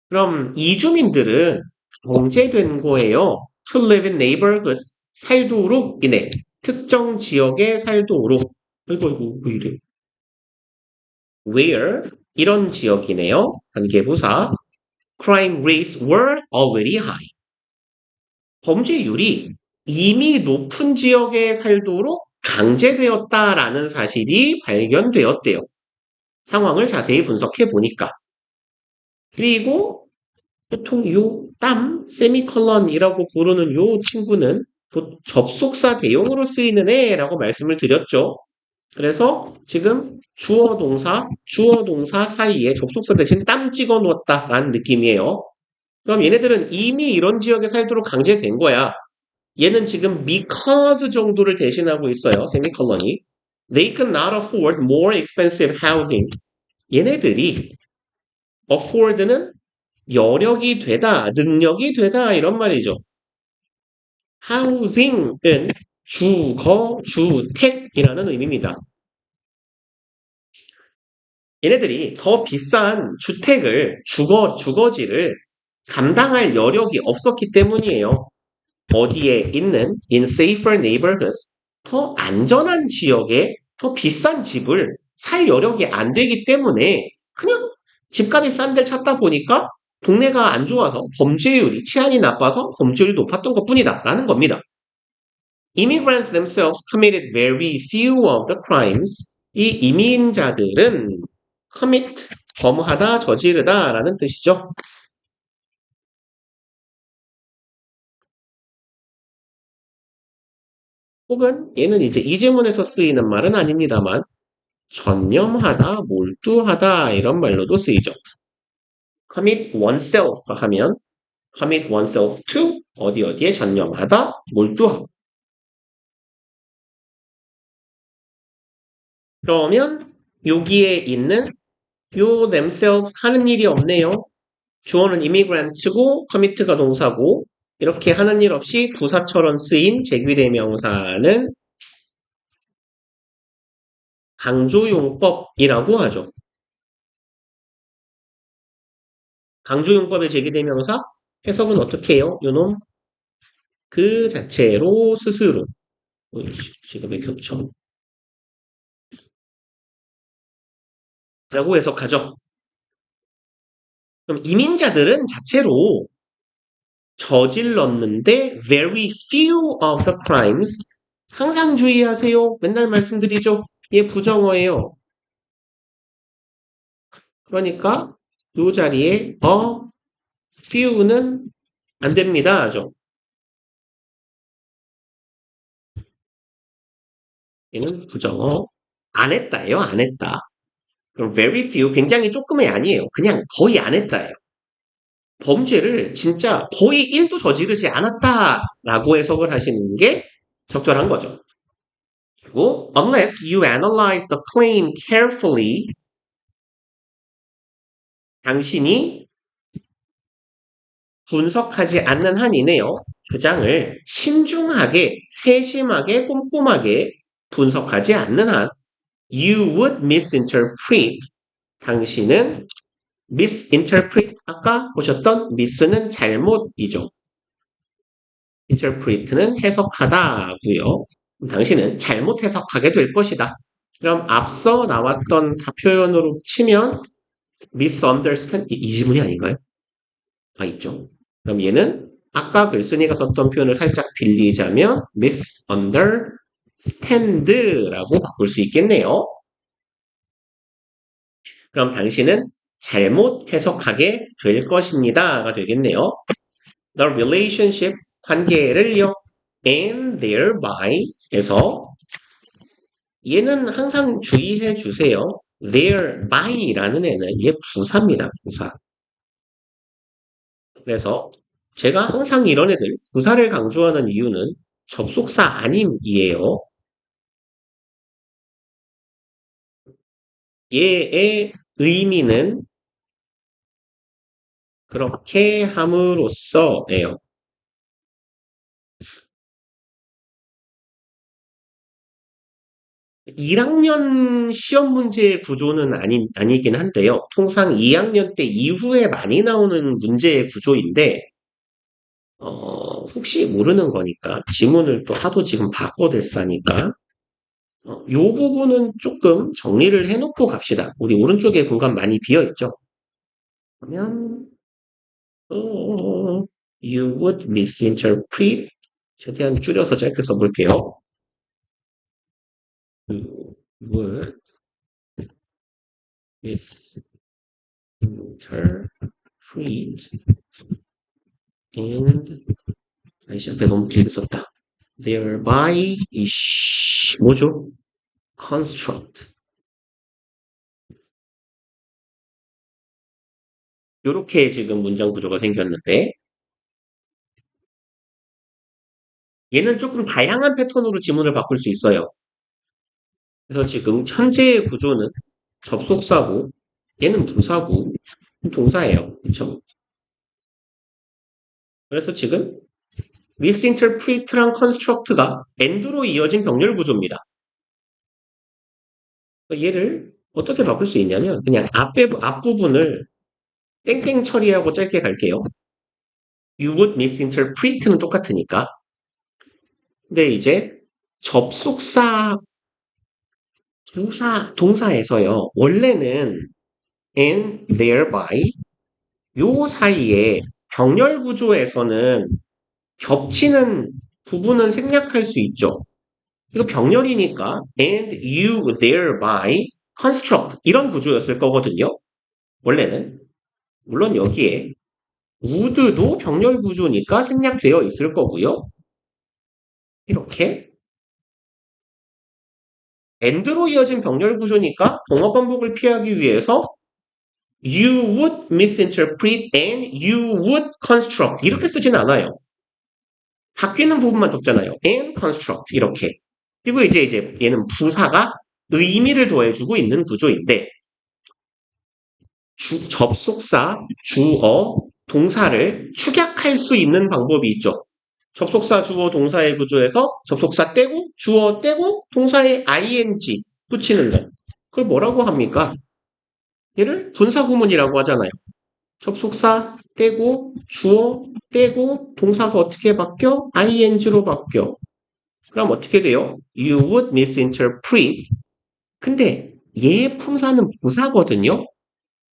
그럼 이주민들은 강제된 거예요. To live in neighborhoods. 살도록이네. 특정 지역에 살도록. 아이고, 왜 이래. Where 이런 지역이네요. 관계부사. Crime rates were already high. 범죄율이 이미 높은 지역에 살도록 강제되었다라는 사실이 발견되었대요. 상황을 자세히 분석해 보니까. 그리고 보통 요 땀, 세미컬런이라고 부르는 요 친구는 접속사 대용으로 쓰이는 애라고 말씀을 드렸죠. 그래서 지금 주어 동사 사이에 접속사 대신 땀 찍어 놓았다라는 느낌이에요. 그럼 얘네들은 이미 이런 지역에 살도록 강제된 거야. 얘는 지금 because 정도를 대신하고 있어요. 세미컬런이. They could not afford more expensive housing. 얘네들이 afford는 여력이 되다, 능력이 되다 이런 말이죠. housing은 주거, 주택이라는 의미입니다. 얘네들이 더 비싼 주택을, 주거지를 감당할 여력이 없었기 때문이에요. 어디에 있는 in safer neighborhoods, 더 안전한 지역에 더 비싼 집을 살 여력이 안 되기 때문에 그냥 집값이 싼 데를 찾다 보니까 동네가 안 좋아서 범죄율이 치안이 나빠서 범죄율이 높았던 것뿐이다 라는 겁니다. Immigrants themselves committed very few of the crimes. 이 이민자들은 commit, 범하다, 저지르다 라는 뜻이죠. 혹은 얘는 이제 이제문에서 쓰이는 말은 아닙니다만 전념하다, 몰두하다 이런 말로도 쓰이죠. commit oneself 하면 commit oneself to 어디 어디에 전념하다, 몰두하다. 그러면 여기에 있는 요 themselves 하는 일이 없네요. 주어는 immigrants고 commit가 동사고 이렇게 하는 일 없이 부사처럼 쓰인 제귀대명사는 강조용법이라고 하죠. 강조용법의 제기대명사 해석은 어떻게 해요? 요놈 그 자체로 스스로 지금의 겹쳐 라고 해석하죠. 그럼 이민자들은 자체로 저질렀는데 very few of the crimes 항상 주의하세요. 맨날 말씀드리죠. 얘 부정어예요. 그러니까 이 자리에 few는 안 됩니다. 죠. 얘는 부정어. 안 했다예요. 안 했다. 그럼 very few 굉장히 조금이 아니에요. 그냥 거의 안 했다예요. 범죄를 진짜 거의 1도 저지르지 않았다라고 해석을 하시는 게 적절한 거죠. 그리고 unless you analyze the claim carefully 당신이 분석하지 않는 한이네요. 주장을 신중하게, 세심하게, 꼼꼼하게 분석하지 않는 한 you would misinterpret 당신은 misinterpret 아까 보셨던 miss는 잘못이죠. interpret는 해석하다고요. 당신은 잘못 해석하게 될 것이다. 그럼 앞서 나왔던 표현으로 치면 misunderstand 이 지문이 아닌가요? 아 있죠. 그럼 얘는 아까 글쓴이가 썼던 표현을 살짝 빌리자면 misunderstand라고 바꿀 수 있겠네요. 그럼 당신은 잘못 해석하게 될 것입니다가 되겠네요. The relationship 관계를요. and thereby 해서 얘는 항상 주의해 주세요. therby라는 애는 얘 부사입니다. 부사. 그래서 제가 항상 이런 애들 부사를 강조하는 이유는 접속사 아님이에요. 얘의 의미는 그렇게 함으로써예요. 1학년 시험 문제의 구조는 아니긴 한데요. 통상 2학년 때 이후에 많이 나오는 문제의 구조인데, 혹시 모르는 거니까, 지문을 또 하도 지금 바꿔댔으니까, 요 부분은 조금 정리를 해놓고 갑시다. 우리 오른쪽에 공간 많이 비어있죠? 그러면, you would misinterpret, 최대한 줄여서 짧게 써볼게요. You would misinterpret and 아이씨 앞에 너무 길게 썼다. thereby 뭐죠? construct 요렇게 지금 문장 구조가 생겼는데 얘는 조금 다양한 패턴으로 지문을 바꿀 수 있어요. 그래서 지금 현재의 구조는 접속사고 얘는 부사고 동사예요. 그렇죠? 그래서 지금 misinterpret랑 construct가 and로 이어진 병렬 구조입니다. 얘를 어떻게 바꿀 수 있냐면 그냥 앞부분을 땡땡 처리하고 짧게 갈게요. You would misinterpret는 똑같으니까. 근데 이제 접속사 동사에서요. 원래는 and thereby 요 사이에 병렬 구조에서는 겹치는 부분은 생략할 수 있죠. 이거 병렬이니까 and you thereby construct 이런 구조였을 거거든요. 원래는. 물론 여기에 would도 병렬 구조니까 생략되어 있을 거고요. 이렇게 and로 이어진 병렬 구조니까 동어 반복을 피하기 위해서 you would misinterpret and you would construct 이렇게 쓰진 않아요. 바뀌는 부분만 적잖아요. and construct 이렇게. 그리고 이제 얘는 부사가 의미를 더해주고 있는 구조인데 접속사, 주어, 동사를 축약할 수 있는 방법이 있죠. 접속사, 주어, 동사의 구조에서 접속사 떼고 주어 떼고 동사에 ing 붙이는 거. 그걸 뭐라고 합니까? 얘를 분사구문이라고 하잖아요. 접속사 떼고 주어 떼고 동사가 어떻게 바뀌어? ing로 바뀌어. 그럼 어떻게 돼요? You would misinterpret. 근데 얘의 품사는 부사거든요.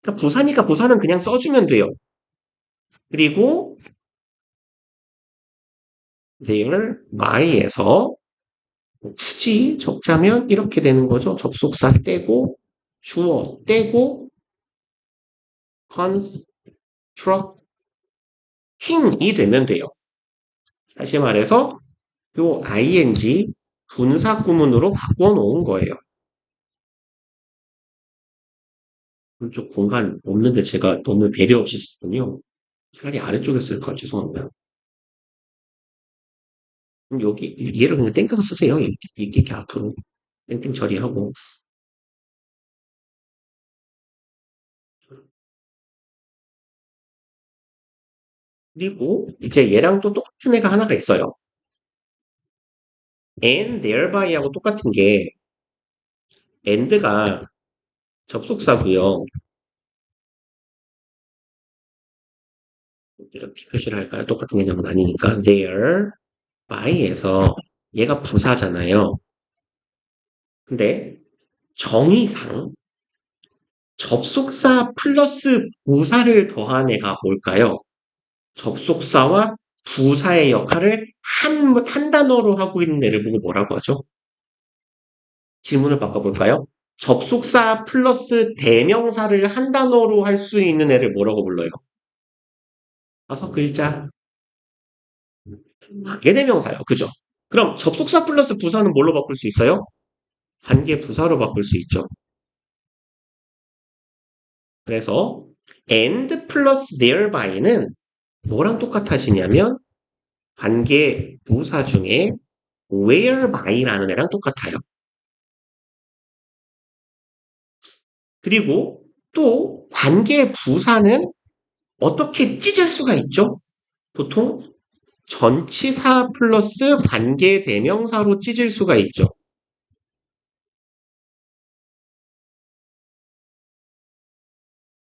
그러니까 부사니까 부사는 그냥 써주면 돼요. 그리고 their my에서 굳이 적자면 이렇게 되는 거죠. 접속사 떼고 주어 떼고 constructing이 되면 돼요. 다시 말해서 요 ing 분사 구문으로 바꿔 놓은 거예요. 이쪽 공간 없는데 제가 너무 배려 없이 썼군요. 차라리 아래쪽에 쓸걸 죄송합니다. 그럼 여기 얘를 그냥 땡겨서 쓰세요. 이렇게 앞으로 땡땡 처리하고 그리고 이제 얘랑 또 똑같은 애가 하나가 있어요. and thereby 하고 똑같은 게 and가 접속사고요. 이렇게 표시를 할까요? 똑같은 개념은 아니니까 therby에서 얘가 부사잖아요. 근데 정의상 접속사 플러스 부사를 더한 애가 뭘까요? 접속사와 부사의 역할을 한 단어로 하고 있는 애를 보고 뭐라고 하죠? 질문을 바꿔볼까요? 접속사 플러스 대명사를 한 단어로 할 수 있는 애를 뭐라고 불러요? 5글자. 관계대명사요. 그죠? 그럼 접속사 플러스 부사는 뭘로 바꿀 수 있어요? 관계부사로 바꿀 수 있죠. 그래서 and 플러스 thereby,는 뭐랑 똑같아지냐면 관계부사 중에 whereby,라는 애랑 똑같아요. 그리고 또 관계부사는 어떻게 찢을 수가 있죠? 보통 전치사 플러스 관계대명사로 찢을 수가 있죠.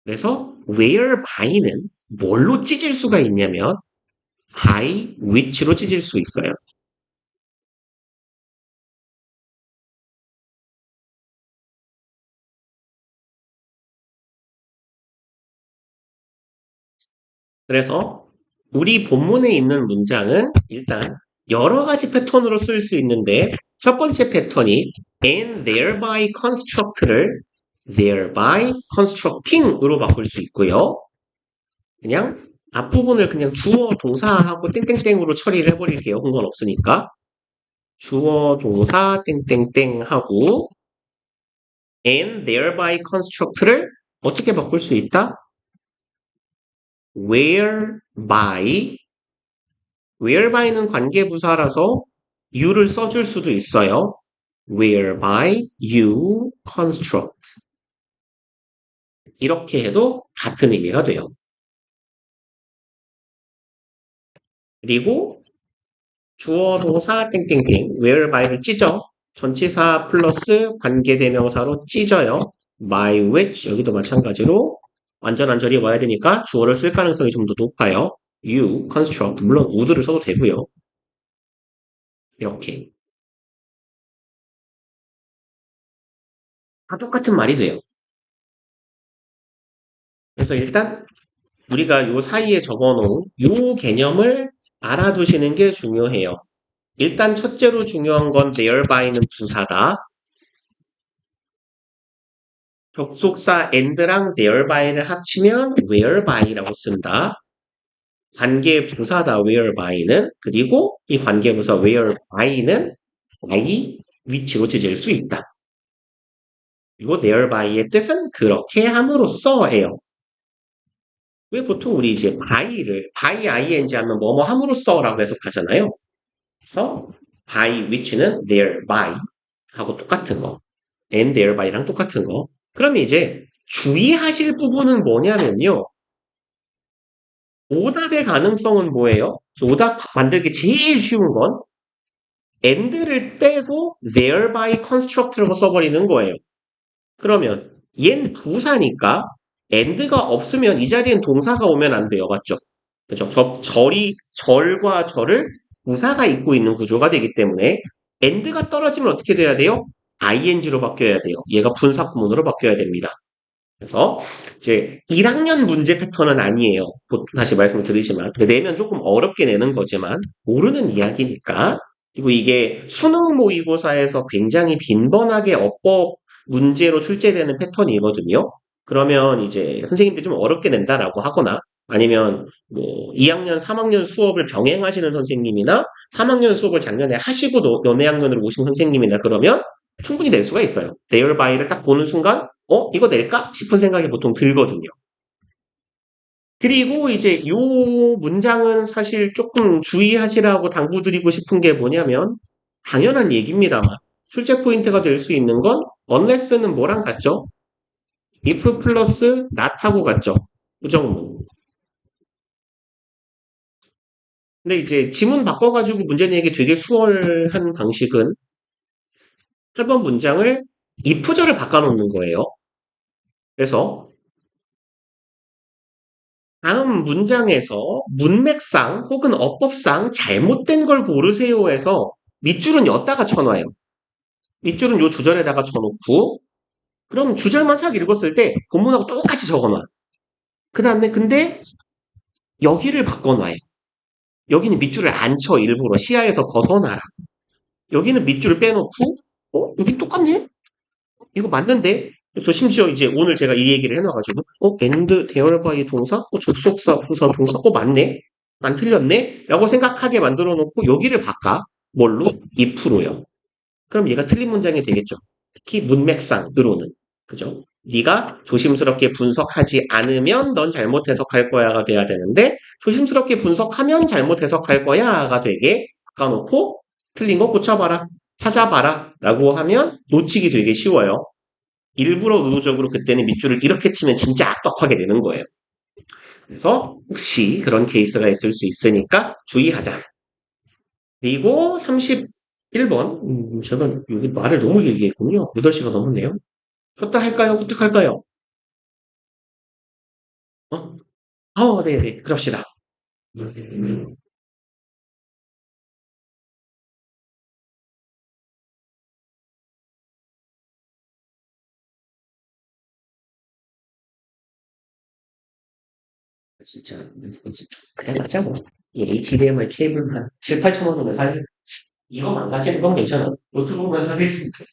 그래서 whereby,는 뭘로 찢을 수가 있냐면 by which로 찢을 수 있어요. 그래서 우리 본문에 있는 문장은 일단 여러 가지 패턴으로 쓸 수 있는데 첫 번째 패턴이 and thereby construct를 thereby constructing으로 바꿀 수 있고요. 그냥 앞부분을 그냥 주어 동사하고 땡땡땡으로 처리를 해버릴게요. 흥건 없으니까. 주어 동사 땡땡땡 하고 and thereby construct를 어떻게 바꿀 수 있다? whereby,는 관계부사라서 you를 써줄 수도 있어요. whereby you construct. 이렇게 해도 같은 의미가 돼요. 그리고 주어 동사 땡땡땡 whereby를 찢어 전치사 플러스 관계대명사로 찢어요. by which 여기도 마찬가지로 완전 안절이 와야 되니까 주어를 쓸 가능성이 좀 더 높아요. you construct 물론 would를 써도 되고요. 이렇게 다 똑같은 말이 돼요. 그래서 일단 우리가 요 사이에 적어놓은 요 개념을 알아두시는 게 중요해요. 일단 첫째로 중요한 건 thereby,는 부사다. 접속사 and랑 thereby,를 합치면 whereby,라고 쓴다. 관계부사다 whereby,는 그리고 이 관계부사 whereby,는 by, which로 찢을 수 있다. 그리고 thereby,의 뜻은 그렇게 함으로써예요. 왜 보통 우리 이제 by를 by ing 하면 뭐뭐 함으로써라고 해석하잖아요. 그래서 by which는 thereby 하고 똑같은 거. and thereby,랑 똑같은 거. 그러면 이제 주의하실 부분은 뭐냐면요. 오답의 가능성은 뭐예요? 오답 만들기 제일 쉬운 건 and를 빼고 thereby construct라고 써버리는 거예요. 그러면 얜 부사니까 and가 없으면 이 자리엔 동사가 오면 안 돼요. 맞죠? 그죠? 절과 절을 부사가 잇고 있는 구조가 되기 때문에 and가 떨어지면 어떻게 돼야 돼요? ing로 바뀌어야 돼요. 얘가 분사 구문으로 바뀌어야 됩니다. 그래서 이제 1학년 문제 패턴은 아니에요. 다시 말씀을 드리지만 내면 조금 어렵게 내는 거지만 모르는 이야기니까. 그리고 이게 수능 모의고사에서 굉장히 빈번하게 어법 문제로 출제되는 패턴이거든요. 그러면 이제 선생님들이 좀 어렵게 낸다라고 하거나 아니면 뭐 2학년, 3학년 수업을 병행하시는 선생님이나 3학년 수업을 작년에 하시고 연애학년으로 오신 선생님이나 그러면 충분히 낼 수가 있어요. their by를 딱 보는 순간 이거 낼까? 싶은 생각이 보통 들거든요. 그리고 이제 요 문장은 사실 조금 주의하시라고 당부드리고 싶은 게 뭐냐면 당연한 얘기입니다만 출제 포인트가 될 수 있는 건 unless는 뭐랑 같죠? if 플러스 not하고 같죠? 부정문. 근데 이제 지문 바꿔가지고 문제 내기 되게 수월한 방식은 8번 문장을 if절을 바꿔놓는 거예요. 그래서 다음 문장에서 문맥상 혹은 어법상 잘못된 걸 고르세요 해서 밑줄은 엿다가 쳐놔요. 밑줄은 요 주절에다가 쳐놓고 그럼 주절만 싹 읽었을 때 본문하고 똑같이 적어놔. 그 다음에 근데 여기를 바꿔놔요. 여기는 밑줄을 안 쳐 일부러 시야에서 벗어나라. 여기는 밑줄을 빼놓고 여기 똑같네? 이거 맞는데? 그래서 심지어 이제 오늘 제가 이 얘기를 해놔가지고 and 대얼바의 동사? 접속사, 부사, 동사? 맞네? 안 틀렸네? 라고 생각하게 만들어 놓고 여기를 바꿔. 뭘로? if로요. 그럼 얘가 틀린 문장이 되겠죠. 특히 문맥상으로는. 그죠? 네가 조심스럽게 분석하지 않으면 넌 잘못 해석할 거야가 돼야 되는데 조심스럽게 분석하면 잘못 해석할 거야가 되게 바꿔놓고 틀린 거 고쳐봐라. 찾아봐라. 라고 하면 놓치기 되게 쉬워요. 일부러 의도적으로 그때는 밑줄을 이렇게 치면 진짜 압박하게 되는 거예요. 그래서 혹시 그런 케이스가 있을 수 있으니까 주의하자. 그리고 31번. 제가 여기 말을 너무 길게 했군요. 8시가 넘었네요. 쳤다 할까요? 후딱할까요? 네네. 그럽시다. 진짜, 그래, 맞자, 뭐. 이 HDMI 케이블만 7, 8천만 원에 살, 이거 망가지는 건 괜찮아. 노트북만 사겠습니다.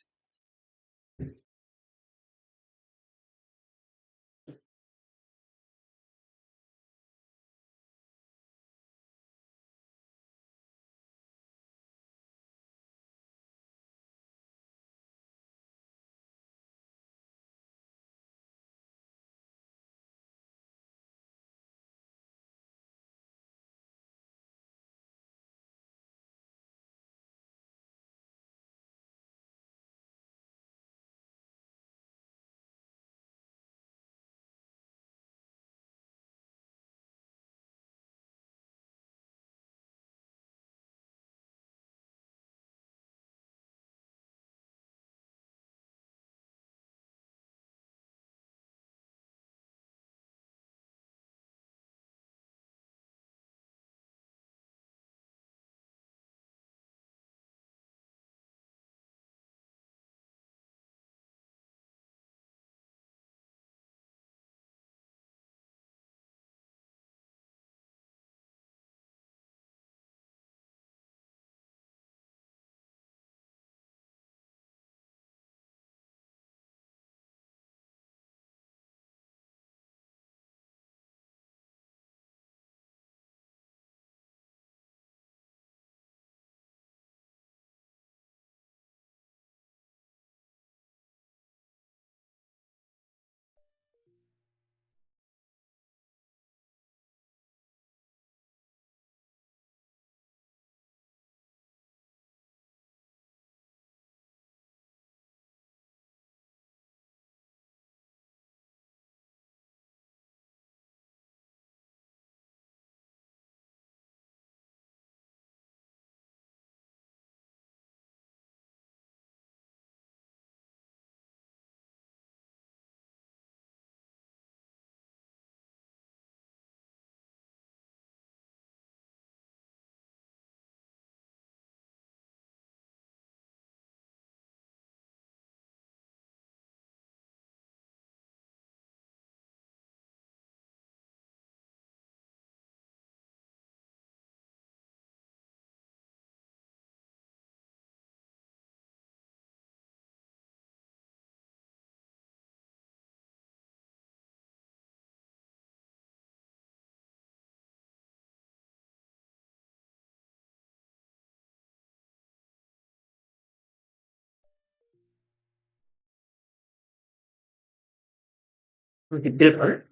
1번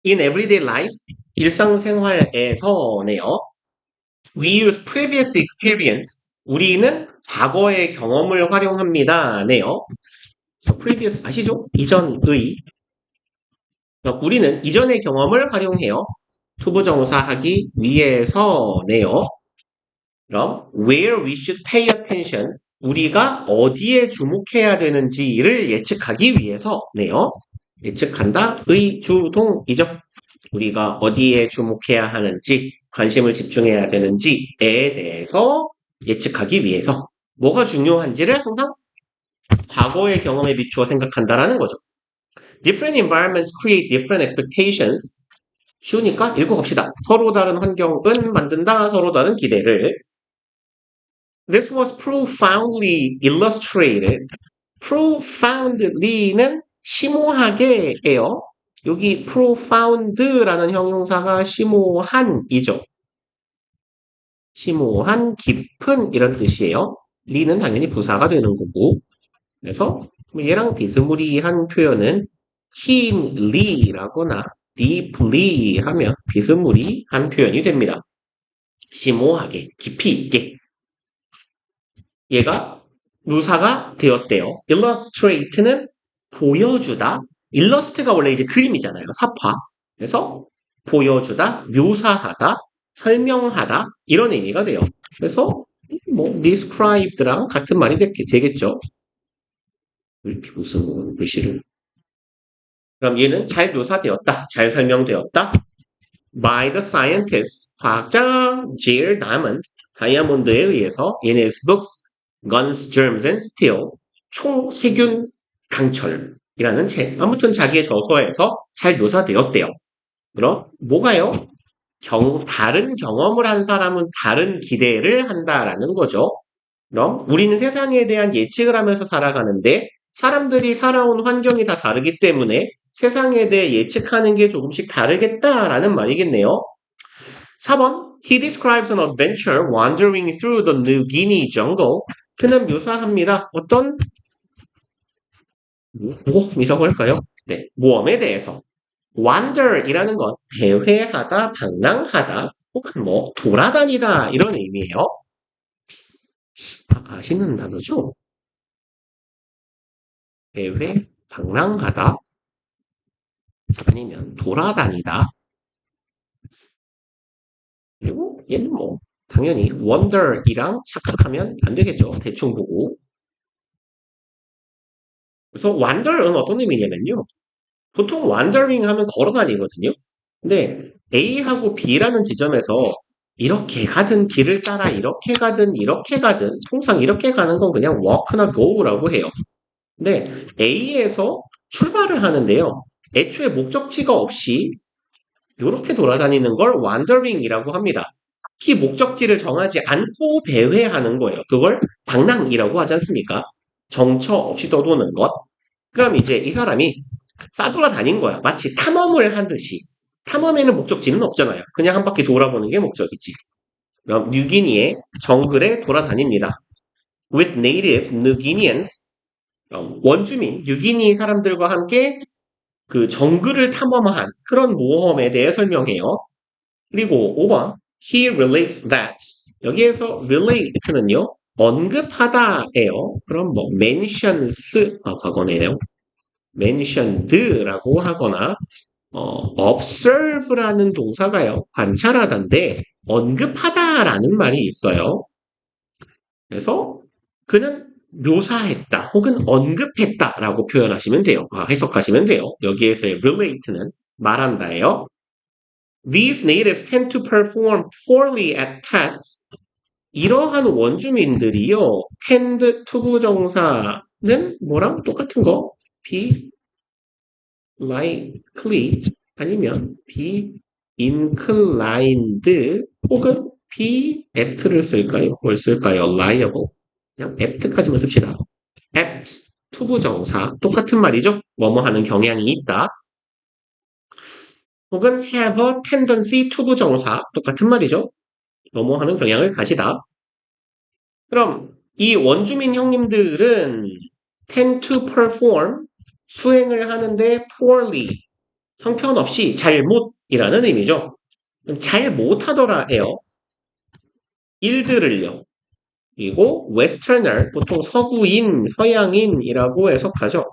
In everyday life, 일상생활에서네요. We use previous experience. 우리는 과거의 경험을 활용합니다. 네요. 그래서 previous 아시죠? 이전의. 우리는 이전의 경험을 활용해요. 투부정사 하기 위해서네요. 그럼 where we should pay attention. 우리가 어디에 주목해야 되는지를 예측하기 위해서네요. 예측한다. 의 주동이죠. 우리가 어디에 주목해야 하는지, 관심을 집중해야 되는지에 대해서 예측하기 위해서 뭐가 중요한지를 항상 과거의 경험에 비추어 생각한다라는 거죠. Different environments create different expectations. 쉬우니까 읽어봅시다. 서로 다른 환경은 만든다. 서로 다른 기대를. This was profoundly illustrated. profoundly는 심오하게예요. 여기 profound라는 형용사가 심오한이죠. 심오한, 깊은 이런 뜻이에요. 리는 당연히 부사가 되는 거고. 그래서 얘랑 비스무리한 표현은 keenly라거나 deeply 하면 비스무리한 표현이 됩니다. 심오하게, 깊이 있게. 얘가 묘사가 되었대요. illustrate는 보여주다. 일러스트가 원래 이제 그림이잖아요. 삽화. 그래서 보여주다, 묘사하다, 설명하다 이런 의미가 돼요. 그래서 뭐 described랑 같은 말이 되겠죠. 이렇게 무슨 글씨를. 그럼 얘는 잘 묘사되었다, 잘 설명되었다. By the scientist, 과학자 J.R. Diamond, 다이아몬드에 의해서 in his books Guns, Germs and Steel, 총 세균 강철이라는 책. 아무튼 자기의 저서에서 잘 묘사되었대요. 그럼 뭐가요? 다른 경험을 한 사람은 다른 기대를 한다라는 거죠. 그럼 우리는 세상에 대한 예측을 하면서 살아가는데 사람들이 살아온 환경이 다 다르기 때문에 세상에 대해 예측하는 게 조금씩 다르겠다라는 말이겠네요. 4번 He describes an adventure wandering through the New Guinea jungle. 그는 묘사합니다. 어떤 모험이라고 할까요? 네, 모험에 대해서. wander이라는 건 배회하다, 방랑하다, 혹은 뭐 돌아다니다 이런 의미예요. 아시는 단어죠? 배회, 방랑하다, 아니면 돌아다니다. 그리고 얘는 뭐 당연히 wander이랑 착각하면 안 되겠죠. 대충 보고. 그래서 wander은 어떤 의미냐면요. 보통 wandering 하면 걸어다니거든요. 근데 A하고 B라는 지점에서 이렇게 가든 길을 따라 이렇게 가든 이렇게 가든 통상 이렇게 가는 건 그냥 walk나 go라고 해요. 근데 A에서 출발을 하는데요. 애초에 목적지가 없이 이렇게 돌아다니는 걸 wandering이라고 합니다. 특히 목적지를 정하지 않고 배회하는 거예요. 그걸 방랑이라고 하지 않습니까? 정처 없이 떠도는 것. 그럼 이제 이 사람이 싸돌아다닌 거야. 마치 탐험을 하듯이. 탐험에는 목적지는 없잖아요. 그냥 한 바퀴 돌아보는 게 목적이지. 그럼 뉴기니의 정글에 돌아다닙니다. With native New Guineans, 원주민 뉴기니 사람들과 함께 그 정글을 탐험한 그런 모험에 대해 설명해요. 그리고 5번 He relates that. 여기에서 relate는요. 언급하다예요. 그럼 뭐 mentions 과거네요. mentioned라고 하거나 observe라는 동사가요. 관찰하다인데 언급하다라는 말이 있어요. 그래서 그는 묘사했다 혹은 언급했다라고 표현하시면 돼요. 해석하시면 돼요. 여기에서의 relate는 말한다예요. These natives tend to perform poorly at tests. 이러한 원주민들이요. tend 투부정사는 뭐랑 똑같은 거? be likely 아니면 be inclined 혹은 be apt를 쓸까요? 뭘 쓸까요? liable. 그냥 apt까지만 씁시다. apt, 투부정사. 똑같은 말이죠? 뭐뭐 하는 경향이 있다. 혹은 have a tendency 투부정사. 똑같은 말이죠? 뭐뭐 하는 경향을 가지다. 그럼 이 원주민 형님들은 tend to perform 수행을 하는데 poorly, 형편없이, 잘못이라는 의미죠. 그럼 잘 못하더라 해요. 일들을요. 그리고 westerner, 보통 서구인, 서양인이라고 해석하죠.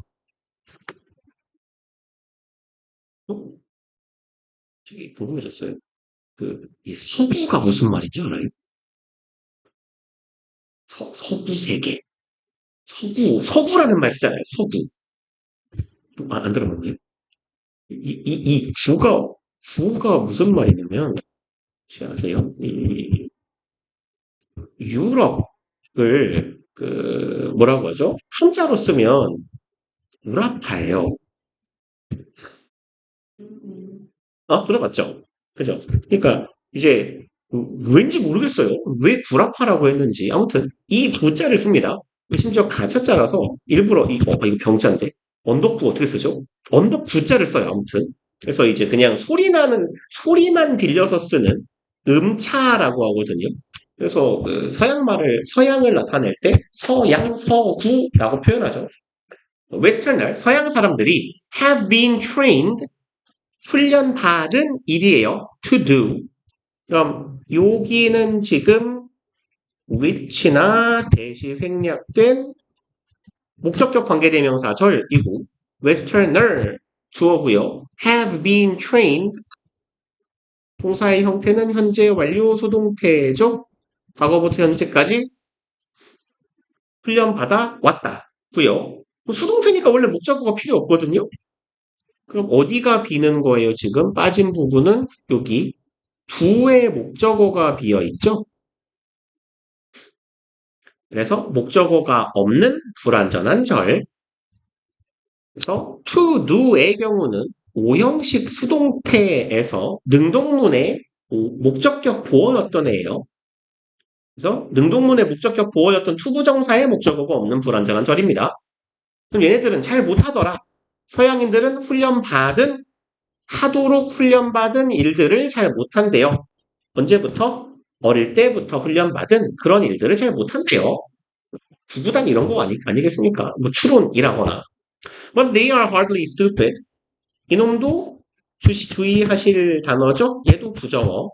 저기 궁금해졌어요. 이 서구가 무슨 말인지 알아요? 서구 세계. 서구라는 말 쓰잖아요. 서구. 안 들어봤나요? 이 구가 무슨 말이냐면, 혹시 아세요? 유럽을, 뭐라고 하죠? 한자로 쓰면, 유라파예요. 들어봤죠? 그죠? 그러니까, 이제, 왠지 모르겠어요. 왜 구라파라고 했는지. 아무튼, 이 구자를 씁니다. 심지어 가짜자라서, 일부러, 이거 병자인데, 언덕구 어떻게 쓰죠? 언덕 구자를 써요, 아무튼. 그래서 이제 그냥 소리만 빌려서 쓰는 음차라고 하거든요. 그래서 서양을 나타낼 때 서양, 서구라고 표현하죠. 웨스터널, 서양 사람들이 have been trained, 훈련받은 일이에요. to do. 그럼 여기는 지금 which나 대시 생략된 목적격 관계대명사절이고 westerner 주어고요. have been trained 동사의 형태는 현재 완료 수동태죠. 과거부터 현재까지 훈련받아 왔다고요. 수동태니까 원래 목적어가 필요 없거든요. 그럼 어디가 비는 거예요? 지금 빠진 부분은 여기 두의 목적어가 비어 있죠. 그래서 목적어가 없는 불완전한 절. 그래서 to do의 경우는 오형식 수동태에서 능동문의 목적격 보어였던 애예요. 그래서 능동문의 목적격 보어였던 투부정사의 목적어가 없는 불완전한 절입니다. 그럼 얘네들은 잘 못하더라. 서양인들은 하도록 훈련받은 일들을 잘 못한대요. 언제부터? 어릴 때부터 훈련받은 그런 일들을 잘 못한대요. 구구단 이런 거 아니겠습니까? 뭐 추론이라거나. But they are hardly stupid. 이놈도 주의하실 단어죠? 얘도 부정어.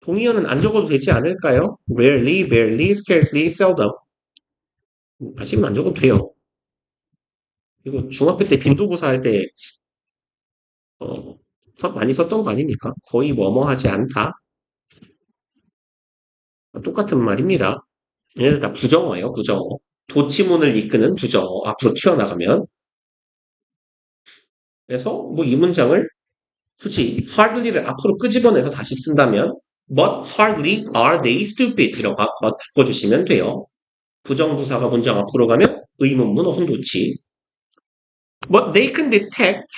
동의어는 안 적어도 되지 않을까요? Rarely, barely, scarcely, seldom. 아직은 안 적어도 돼요. 이거 중학교 때 빈도구사 할 때 어, 많이 썼던 거 아닙니까? 거의 뭐뭐 하지 않다. 똑같은 말입니다. 얘네들 다 부정어예요, 부정어. 도치문을 이끄는 부정어. 앞으로 튀어나가면. 그래서 뭐 이 문장을 굳이 hardly를 앞으로 끄집어내서 다시 쓴다면 But hardly are they stupid 이라고 바꿔주시면 돼요. 부정부사가 문장 앞으로 가면 의문문 혹은 도치. But they can detect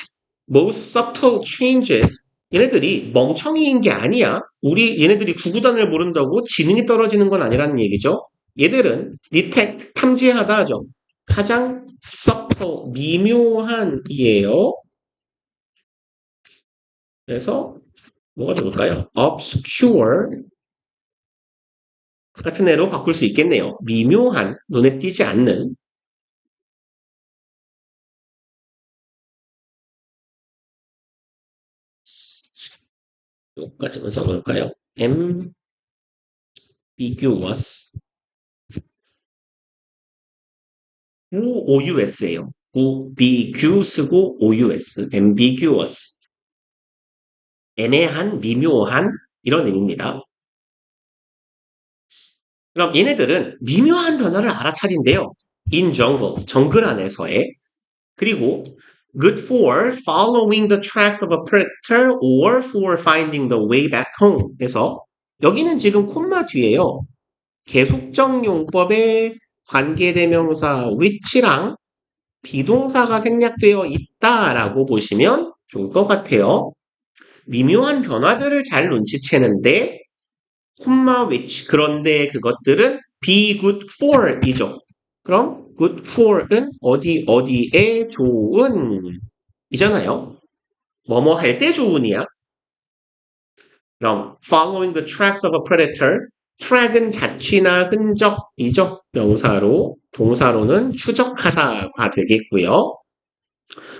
most subtle changes. 얘네들이 멍청이인 게 아니야. 얘네들이 구구단을 모른다고 지능이 떨어지는 건 아니라는 얘기죠. 얘들은 detect, 탐지하다 하죠. 가장 subtle, 미묘한 이에요. 그래서 뭐가 좋을까요? obscure 같은 애로 바꿀 수 있겠네요. 미묘한, 눈에 띄지 않는. 여기까지만 써볼까요? ambiguous. OUS예요. ambiguous고 OUS. ambiguous. 애매한, 미묘한 이런 의미입니다. 그럼 얘네들은 미묘한 변화를 알아차린대요. in jungle, 정글 안에서의. 그리고 good for following the tracks of a predator or for finding the way back home. 그래서 여기는 지금 콤마 뒤에요. 계속적 용법의 관계대명사 which랑 비동사가 생략되어 있다라고 보시면 좋을 것 같아요. 미묘한 변화들을 잘 눈치채는데 콤마 which 그런데 그것들은 be good for 이죠. 그럼 good for은 어디에 좋은 이잖아요. 뭐뭐 할 때 좋은이야. 그럼 following the tracks of a predator track은 자취나 흔적이죠. 명사로 동사로는 추적하다가 되겠고요.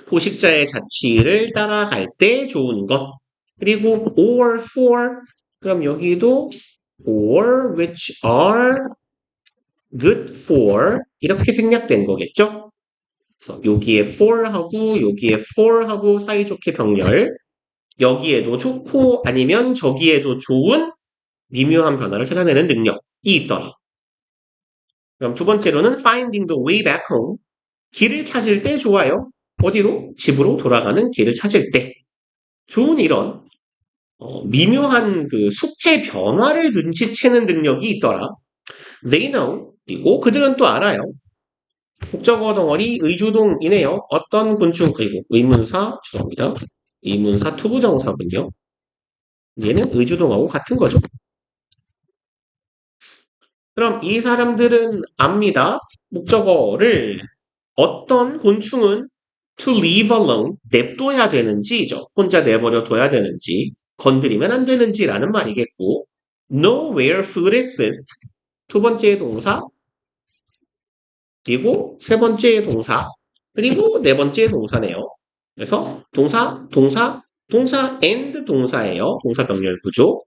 포식자의 자취를 따라갈 때 좋은 것. 그리고 or for 그럼 여기도 or which are good for 이렇게 생략된 거겠죠? 그래서 여기에 for하고 여기에 for하고 사이좋게 병렬 여기에도 좋고 아니면 저기에도 좋은 미묘한 변화를 찾아내는 능력이 있더라. 그럼 두 번째로는 finding the way back home 길을 찾을 때 좋아요. 어디로? 집으로 돌아가는 길을 찾을 때 좋은 이런 미묘한 그 숲의 변화를 눈치채는 능력이 있더라. They know. 그리고 그들은 또 알아요. 목적어 덩어리 의주동이네요. 어떤 곤충, 그리고 의문사, 죄송합니다. 의문사 투부정사군요. 얘는 의주동하고 같은 거죠. 그럼 이 사람들은 압니다. 목적어를 어떤 곤충은 to leave alone, 냅둬야 되는지죠. 혼자 내버려 둬야 되는지, 건드리면 안 되는지라는 말이겠고, know where food exists, 두 번째 동사, 그리고 세 번째 동사, 그리고 네 번째 동사네요. 그래서 동사 and 동사예요. 동사 병렬 구조.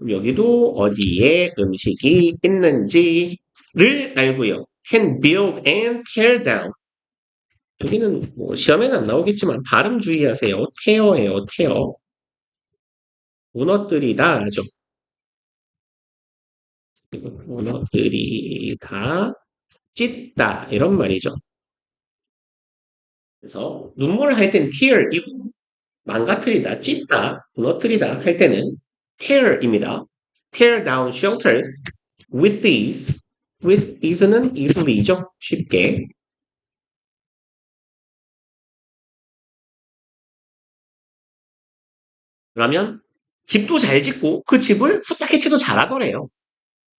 여기도 어디에 음식이 있는지를 알고요. can build and tear down. 여기는 뭐 시험에는 안 나오겠지만 발음 주의하세요. tear예요, tear. 무너뜨리다죠. 무너뜨리다, 찢다 이런 말이죠. 그래서 눈물 할 땐 tear 이고 망가뜨리다, 찢다, 무너뜨리다 할 때는 tear입니다. tear down shelters with ease. with ease는 easily죠. 쉽게. 그러면 집도 잘 짓고 그 집을 후딱 해체도 잘하더래요.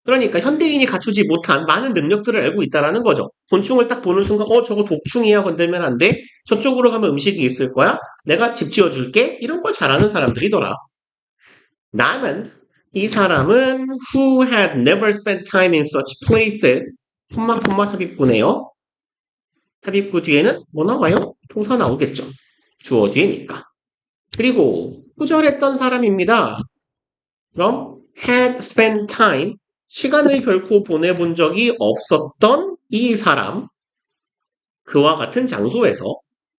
그러니까 현대인이 갖추지 못한 많은 능력들을 알고 있다는 거죠. 곤충을 딱 보는 순간 저거 독충이야 건들면 안 돼. 저쪽으로 가면 음식이 있을 거야. 내가 집 지어줄게. 이런 걸 잘하는 사람들이더라. 남은 이 사람은 who had never spent time in such places 콤마 삽입구네요. 삽입구 뒤에는 뭐 나와요? 동사 나오겠죠. 주어 뒤에니까. 그리고 후절했던 사람입니다. 그럼 had spent time 시간을 결코 보내본 적이 없었던 이 사람 그와 같은 장소에서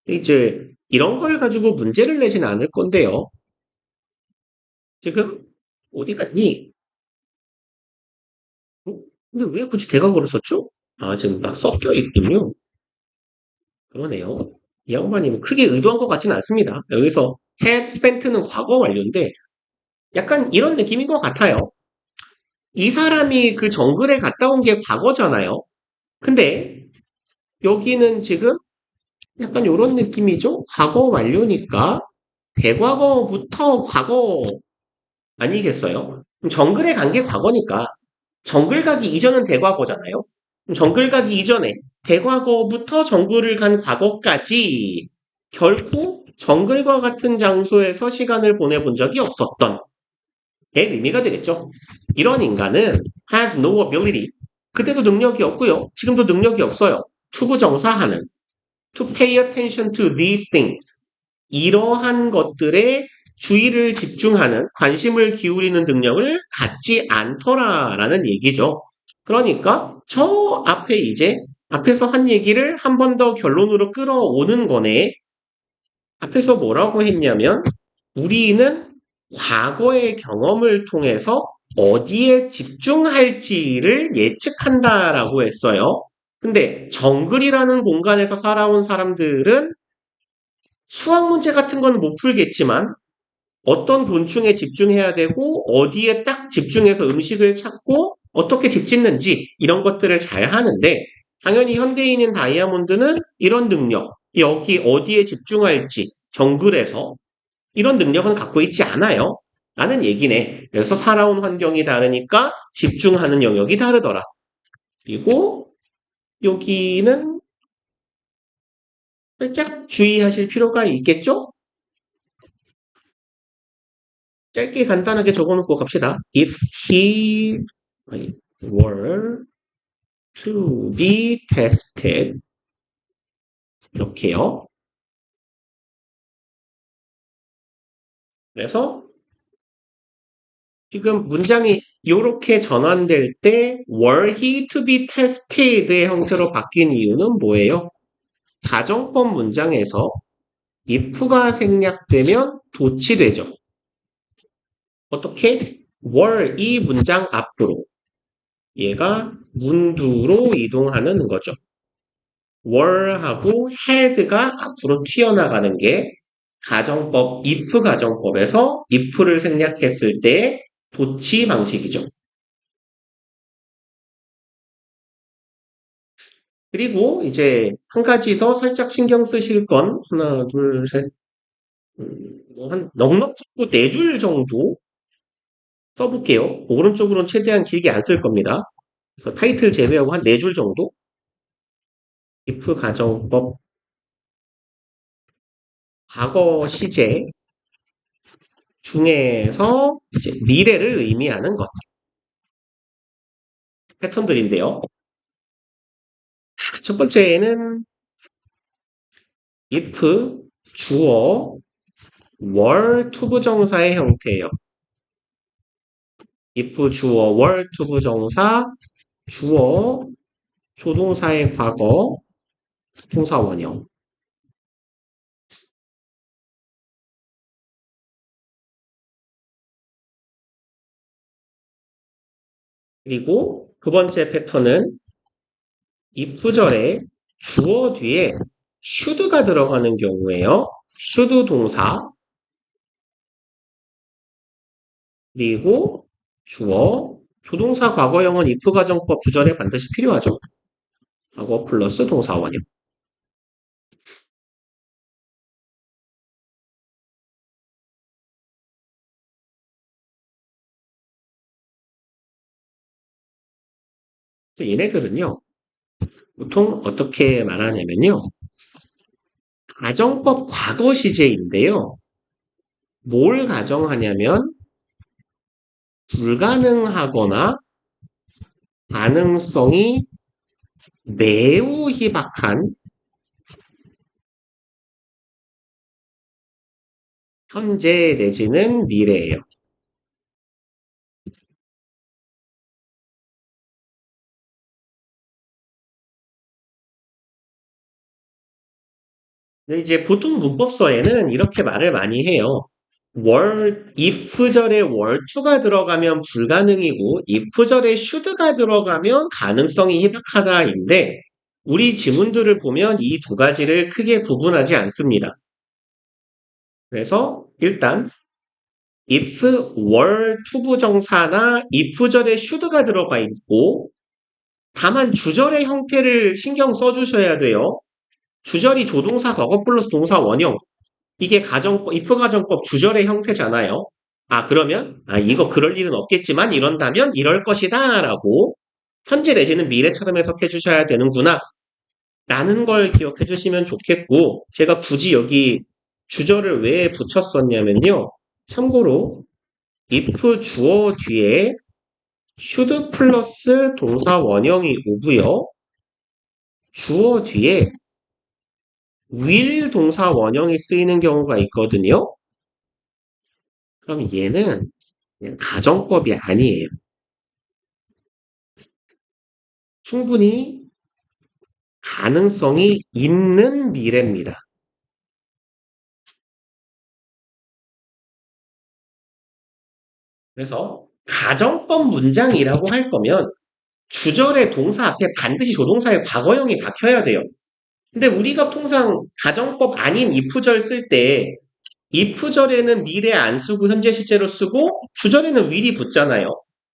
이제 이런 걸 가지고 문제를 내진 않을 건데요. 지금 어디 갔니? 근데 왜 굳이 대각으로 썼죠? 아, 지금 막 섞여 있군요. 그러네요. 이 양반이 크게 의도한 것 같지는 않습니다. 여기서 had spent는 과거 완료인데 약간 이런 느낌인 것 같아요. 이 사람이 그 정글에 갔다 온 게 과거잖아요. 근데 여기는 지금 약간 이런 느낌이죠? 과거 완료니까 대과거부터 과거 아니겠어요? 정글에 간 게 과거니까 정글 가기 이전은 대과거잖아요? 정글 가기 이전에 대과거부터 정글을 간 과거까지 결코 정글과 같은 장소에서 시간을 보내본 적이 없었던 의 의미가 되겠죠. 이런 인간은 has no ability. 그때도 능력이 없고요. 지금도 능력이 없어요. 투부정사하는 to pay attention to these things. 이러한 것들에 주의를 집중하는, 관심을 기울이는 능력을 갖지 않더라라는 얘기죠. 그러니까 저 앞에 이제 앞에서 한 얘기를 한 번 더 결론으로 끌어오는 거네. 앞에서 뭐라고 했냐면 우리는 과거의 경험을 통해서 어디에 집중할지를 예측한다라고 했어요. 근데 정글이라는 공간에서 살아온 사람들은 수학 문제 같은 건 못 풀겠지만 어떤 곤충에 집중해야 되고 어디에 딱 집중해서 음식을 찾고 어떻게 집 짓는지 이런 것들을 잘 하는데 당연히 현대인인 다이아몬드는 이런 능력, 여기 어디에 집중할지 정글에서 이런 능력은 갖고 있지 않아요. 라는 얘기네. 그래서 살아온 환경이 다르니까 집중하는 영역이 다르더라. 그리고 여기는 살짝 주의하실 필요가 있겠죠? 짧게 간단하게 적어놓고 갑시다. If he were to be tested. 이렇게요. 그래서 지금 문장이 이렇게 전환될 때 were he to be tested의 형태로 바뀐 이유는 뭐예요? 가정법 문장에서 if가 생략되면 도치되죠. 어떻게? were 이 문장 앞으로 얘가 문두로 이동하는 거죠. were하고 had가 앞으로 튀어나가는 게 가정법 if 가정법에서 if를 생략했을 때 도치 방식이죠. 그리고 이제 한 가지 더 살짝 신경 쓰실 건 하나, 둘, 셋, 뭐한 넉넉하고 4줄 정도 써볼게요. 오른쪽으로는 최대한 길게 안 쓸 겁니다. 그래서 타이틀 제외하고 한 4줄 정도 if 가정법 과거 시제 중에서 이제 미래를 의미하는 것 패턴들인데요. 첫 번째는 if 주어 월 투부정사의 형태예요. if 주어 월 투부정사 주어 조동사의 과거 동사 원형. 그리고 두 번째 패턴은 if절에 주어 뒤에 should가 들어가는 경우에요. should 동사 그리고 주어 조동사 과거형은 if 가정법 구절에 반드시 필요하죠. 과거 플러스 동사 원형. 그래서 얘네들은요. 보통 어떻게 말하냐면요. 가정법 과거 시제인데요. 뭘 가정하냐면 불가능하거나 가능성이 매우 희박한 현재 내지는 미래예요. 근데 이제 보통 문법서에는 이렇게 말을 많이 해요. if절에 were to가 들어가면 불가능이고 if절에 should가 들어가면 가능성이 희박하다인데 우리 지문들을 보면 이 두 가지를 크게 구분하지 않습니다. 그래서 일단 if were to 부정사나 if절에 should가 들어가 있고 다만 주절의 형태를 신경 써주셔야 돼요. 주절이 조동사 과거 플러스 동사 원형 이게 if 가정법 주절의 형태잖아요. 아, 그러면, 이거 그럴 일은 없겠지만, 이런다면 이럴 것이다. 라고, 현재 내지는 미래처럼 해석해 주셔야 되는구나. 라는 걸 기억해 주시면 좋겠고, 제가 굳이 여기 주절을 왜 붙였었냐면요. 참고로, if 주어 뒤에 should 플러스 동사 원형이 오고요. 주어 뒤에 will 동사 원형이 쓰이는 경우가 있거든요. 그럼 얘는 그냥 가정법이 아니에요. 충분히 가능성이 있는 미래입니다. 그래서 가정법 문장이라고 할 거면 주절의 동사 앞에 반드시 조동사의 과거형이 박혀야 돼요. 근데 우리가 통상 가정법 아닌 if절 쓸 때 if절에는 미래 안 쓰고 현재 시제로 쓰고 주절에는 will이 붙잖아요.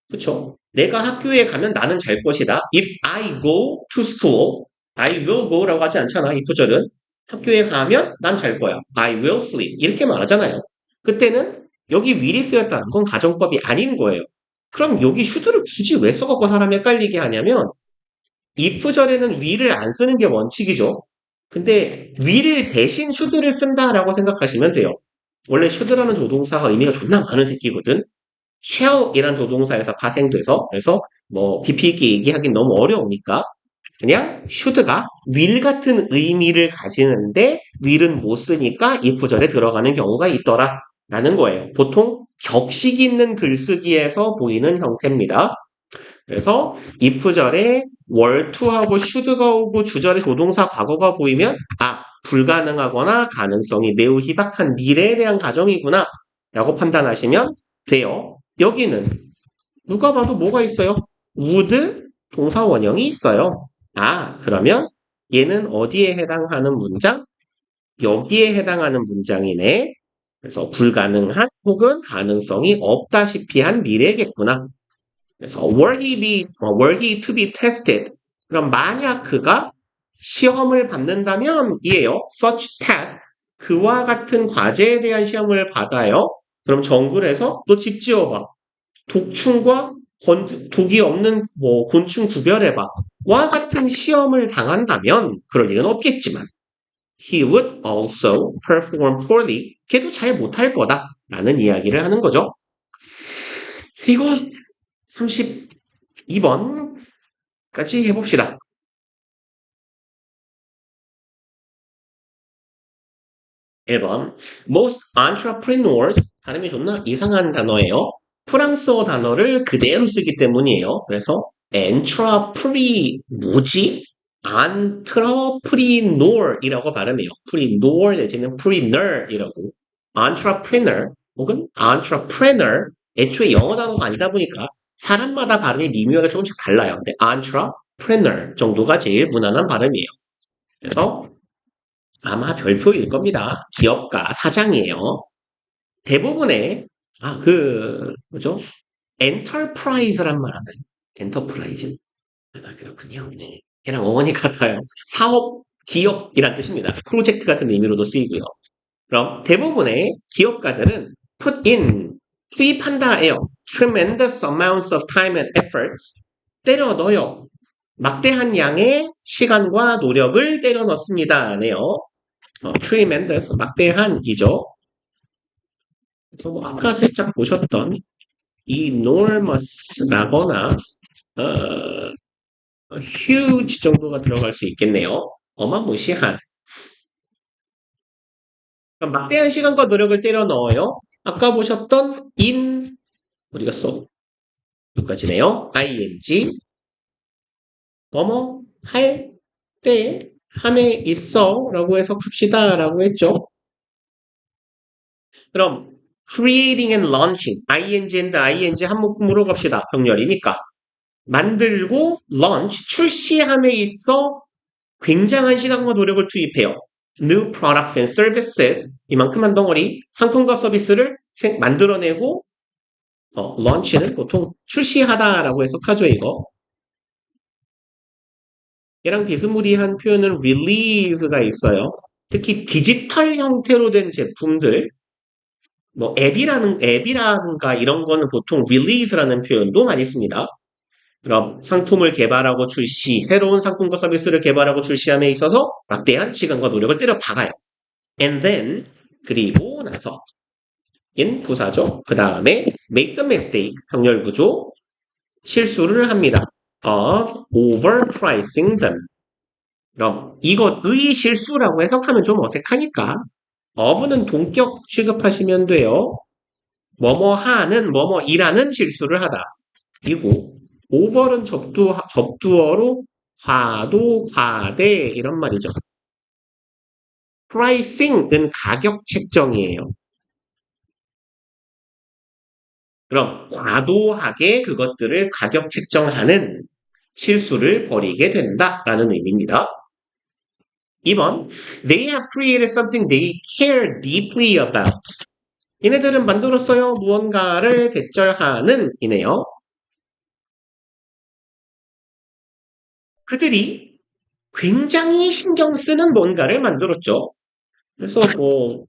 그쵸? 내가 학교에 가면 나는 잘 것이다. If I go to school, I will go라고 하지 않잖아. if절은. 학교에 가면 난 잘 거야. I will sleep. 이렇게 말하잖아요. 그때는 여기 will이 쓰였다는 건 가정법이 아닌 거예요. 그럼 여기 should를 굳이 왜 써갖고 사람 헷갈리게 하냐면 if절에는 will을 안 쓰는 게 원칙이죠. 근데 will 대신 should를 쓴다라고 생각하시면 돼요. 원래 should라는 조동사가 의미가 존나 많은 새끼거든. shall이란 조동사에서 파생돼서 그래서 뭐 깊이 있게 얘기하긴 너무 어려우니까 그냥 should가 will 같은 의미를 가지는데 will은 못 쓰니까 if 절에 들어가는 경우가 있더라 라는 거예요. 보통 격식 있는 글쓰기에서 보이는 형태입니다. 그래서 if 절에 were to하고 should가 오고 주절에 조동사 과거가 보이면 불가능하거나 가능성이 매우 희박한 미래에 대한 가정이구나 라고 판단하시면 돼요. 여기는 누가 봐도 뭐가 있어요? would 동사 원형이 있어요. 그러면 얘는 어디에 해당하는 문장? 여기에 해당하는 문장이네. 그래서 불가능한 혹은 가능성이 없다시피 한 미래겠구나. 그래서 were he to be tested? 그럼 만약 그가 시험을 받는다면 이에요. such test 그와 같은 과제에 대한 시험을 받아요. 그럼 정글에서 너 집 지어봐. 독충과 독이 없는 뭐 곤충 구별해봐. 와 같은 시험을 당한다면 그럴 일은 없겠지만 he would also perform poorly. 걔도 잘 못할 거다. 라는 이야기를 하는 거죠. 그리고 32번까지 해봅시다. 1번. Most entrepreneurs, 발음이 좋나? 이상한 단어예요. 프랑스어 단어를 그대로 쓰기 때문이에요. 그래서 뭐지? entrepreneur이라고 발음해요. prenour 내지는 preneur이라고. entrepreneur 혹은 entrepreneur 애초에 영어 단어가 아니다 보니까 사람마다 발음이 미묘하게 조금씩 달라요. 근데 entrepreneur 정도가 제일 무난한 발음이에요. 그래서 아마 별표일 겁니다. 기업가 사장이에요. 대부분의 뭐죠? 엔터프라이즈란 말 알아요? 엔터프라이즈. 그렇군요. 네. 걔랑 어원이 같아요. 사업, 기업이란 뜻입니다. 프로젝트 같은 의미로도 쓰이고요. 그럼 대부분의 기업가들은 put in, 투입한다예요. tremendous amounts of time and effort. 때려 넣어요. 막대한 양의 시간과 노력을 때려 넣습니다네요. tremendous, 막대한이죠. 그래서 뭐 아까 살짝 보셨던 enormous라거나 huge 정도가 들어갈 수 있겠네요. 어마무시한. 그럼 막대한 시간과 노력을 때려 넣어요. 아까 보셨던 어디 갔어? 여기까지네요. ing 뭐뭐 할 때 함에 있어 라고 해석합시다 라고 했죠. 그럼 creating and launching ing and ing 한 묶음으로 갑시다. 병렬이니까. 만들고 launch 출시함에 있어 굉장한 시간과 노력을 투입해요. New products and services 이만큼 한 덩어리 상품과 서비스를 만들어내고 launch는 보통 출시하다라고 해석하죠. 이거. 얘랑 비스무리한 표현은 release가 있어요. 특히 디지털 형태로 된 제품들 뭐 앱이라든가 이런 거는 보통 release라는 표현도 많이 씁니다. 그럼 상품을 개발하고 출시, 새로운 상품과 서비스를 개발하고 출시함에 있어서 막대한 시간과 노력을 때려 박아요. And then, 그리고 나서 인 부사죠. 그 다음에 make the mistake, 병렬 구조, 실수를 합니다. of overpricing them. 그럼 이것의 실수라고 해석하면 좀 어색하니까 of는 동격 취급하시면 돼요. 뭐뭐하는, 뭐뭐이라는 실수를 하다. 그리고 over는 접두어로 과도, 과대 이런 말이죠. pricing은 가격 책정이에요. 그럼 과도하게 그것들을 가격 책정하는 실수를 벌이게 된다라는 의미입니다. 2번, they have created something they care deeply about. 얘네들은 만들었어요. 무언가를 대절하는 이네요. 그들이 굉장히 신경 쓰는 뭔가를 만들었죠. 그래서 뭐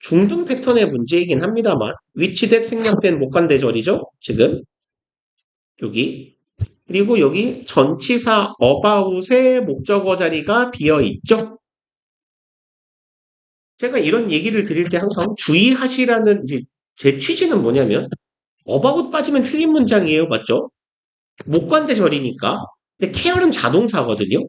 중등 패턴의 문제이긴 합니다만 위치댓 생략된 목관대절이죠. 지금 여기 그리고 여기 전치사 about의 목적어 자리가 비어 있죠. 제가 이런 얘기를 드릴 때 항상 주의하시라는 제 취지는 뭐냐면 about 빠지면 틀린 문장이에요. 맞죠? 목관대절이니까. 근데 care는 자동사거든요.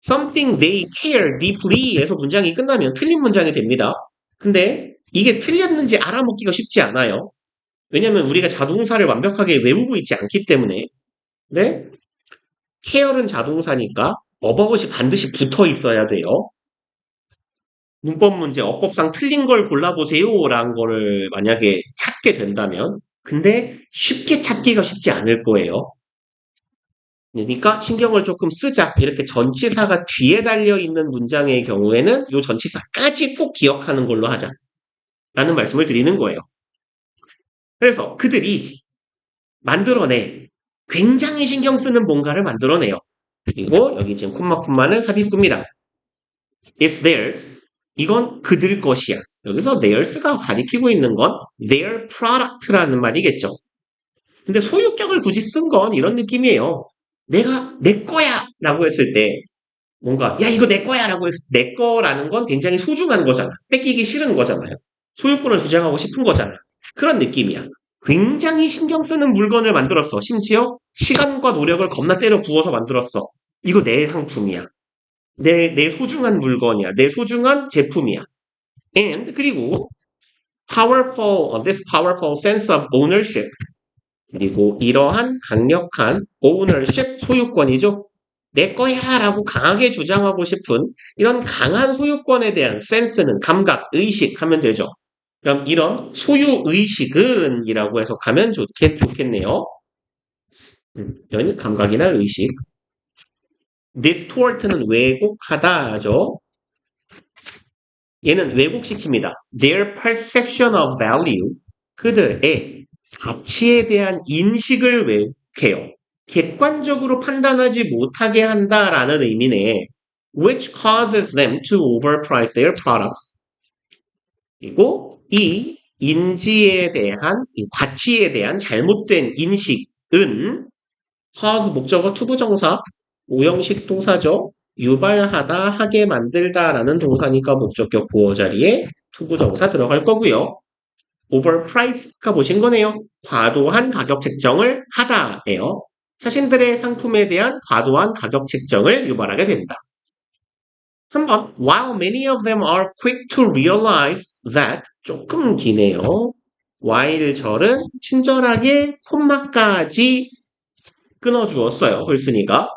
something they care deeply에서 문장이 끝나면 틀린 문장이 됩니다. 근데 이게 틀렸는지 알아먹기가 쉽지 않아요. 왜냐면 우리가 자동사를 완벽하게 외우고 있지 않기 때문에. 네? care는 자동사니까 about이 반드시 붙어 있어야 돼요. 문법 문제, 어법상 틀린 걸 골라보세요. 라는 거를 만약에 찾게 된다면. 근데 쉽게 찾기가 쉽지 않을 거예요. 그러니까 신경을 조금 쓰자. 이렇게 전치사가 뒤에 달려있는 문장의 경우에는 이 전치사까지 꼭 기억하는 걸로 하자. 라는 말씀을 드리는 거예요. 그래서 그들이 만들어내. 굉장히 신경 쓰는 뭔가를 만들어내요. 그리고 여기 지금 콤마는 삽입구입니다. It's theirs. 이건 그들 것이야. 여기서 theirs가 가리키고 있는 건 their product라는 말이겠죠. 근데 소유격을 굳이 쓴 건 이런 느낌이에요. 내가 내 거야 라고 했을 때 뭔가 야 이거 내 거야 라고 했을 때 내 거라는 건 굉장히 소중한 거잖아. 뺏기기 싫은 거잖아요. 소유권을 주장하고 싶은 거잖아. 그런 느낌이야. 굉장히 신경 쓰는 물건을 만들었어. 심지어 시간과 노력을 겁나 때려 부어서 만들었어. 이거 내 상품이야. 내 소중한 물건이야. 내 소중한 제품이야. And 그리고 this powerful sense of ownership 그리고 이러한 강력한 ownership 소유권이죠. 내 거야 라고 강하게 주장하고 싶은 이런 강한 소유권에 대한 센스는 감각, 의식 하면 되죠. 그럼 이런 소유의식은 이라고 해석하면 좋겠네요. 여기는 감각이나 의식. distort는 왜곡하다죠. 얘는 왜곡시킵니다. Their perception of value, 그들의 가치에 대한 인식을 왜곡해요. 객관적으로 판단하지 못하게 한다라는 의미네. Which causes them to overprice their products. 그리고 이 인지에 대한, 이 가치에 대한 잘못된 인식은 cause 목적어 투부정사, 오형식 동사죠. 유발하다, 하게 만들다라는 동사니까 목적격 보호 자리에 투부정사 들어갈 거고요. overprice가 보신 거네요. 과도한 가격 책정을 하다예요. 자신들의 상품에 대한 과도한 가격 책정을 유발하게 된다. 3번 While many of them are quick to realize that 조금 기네요. while 절은 친절하게 콤마까지 끊어주었어요. 홀슨이가.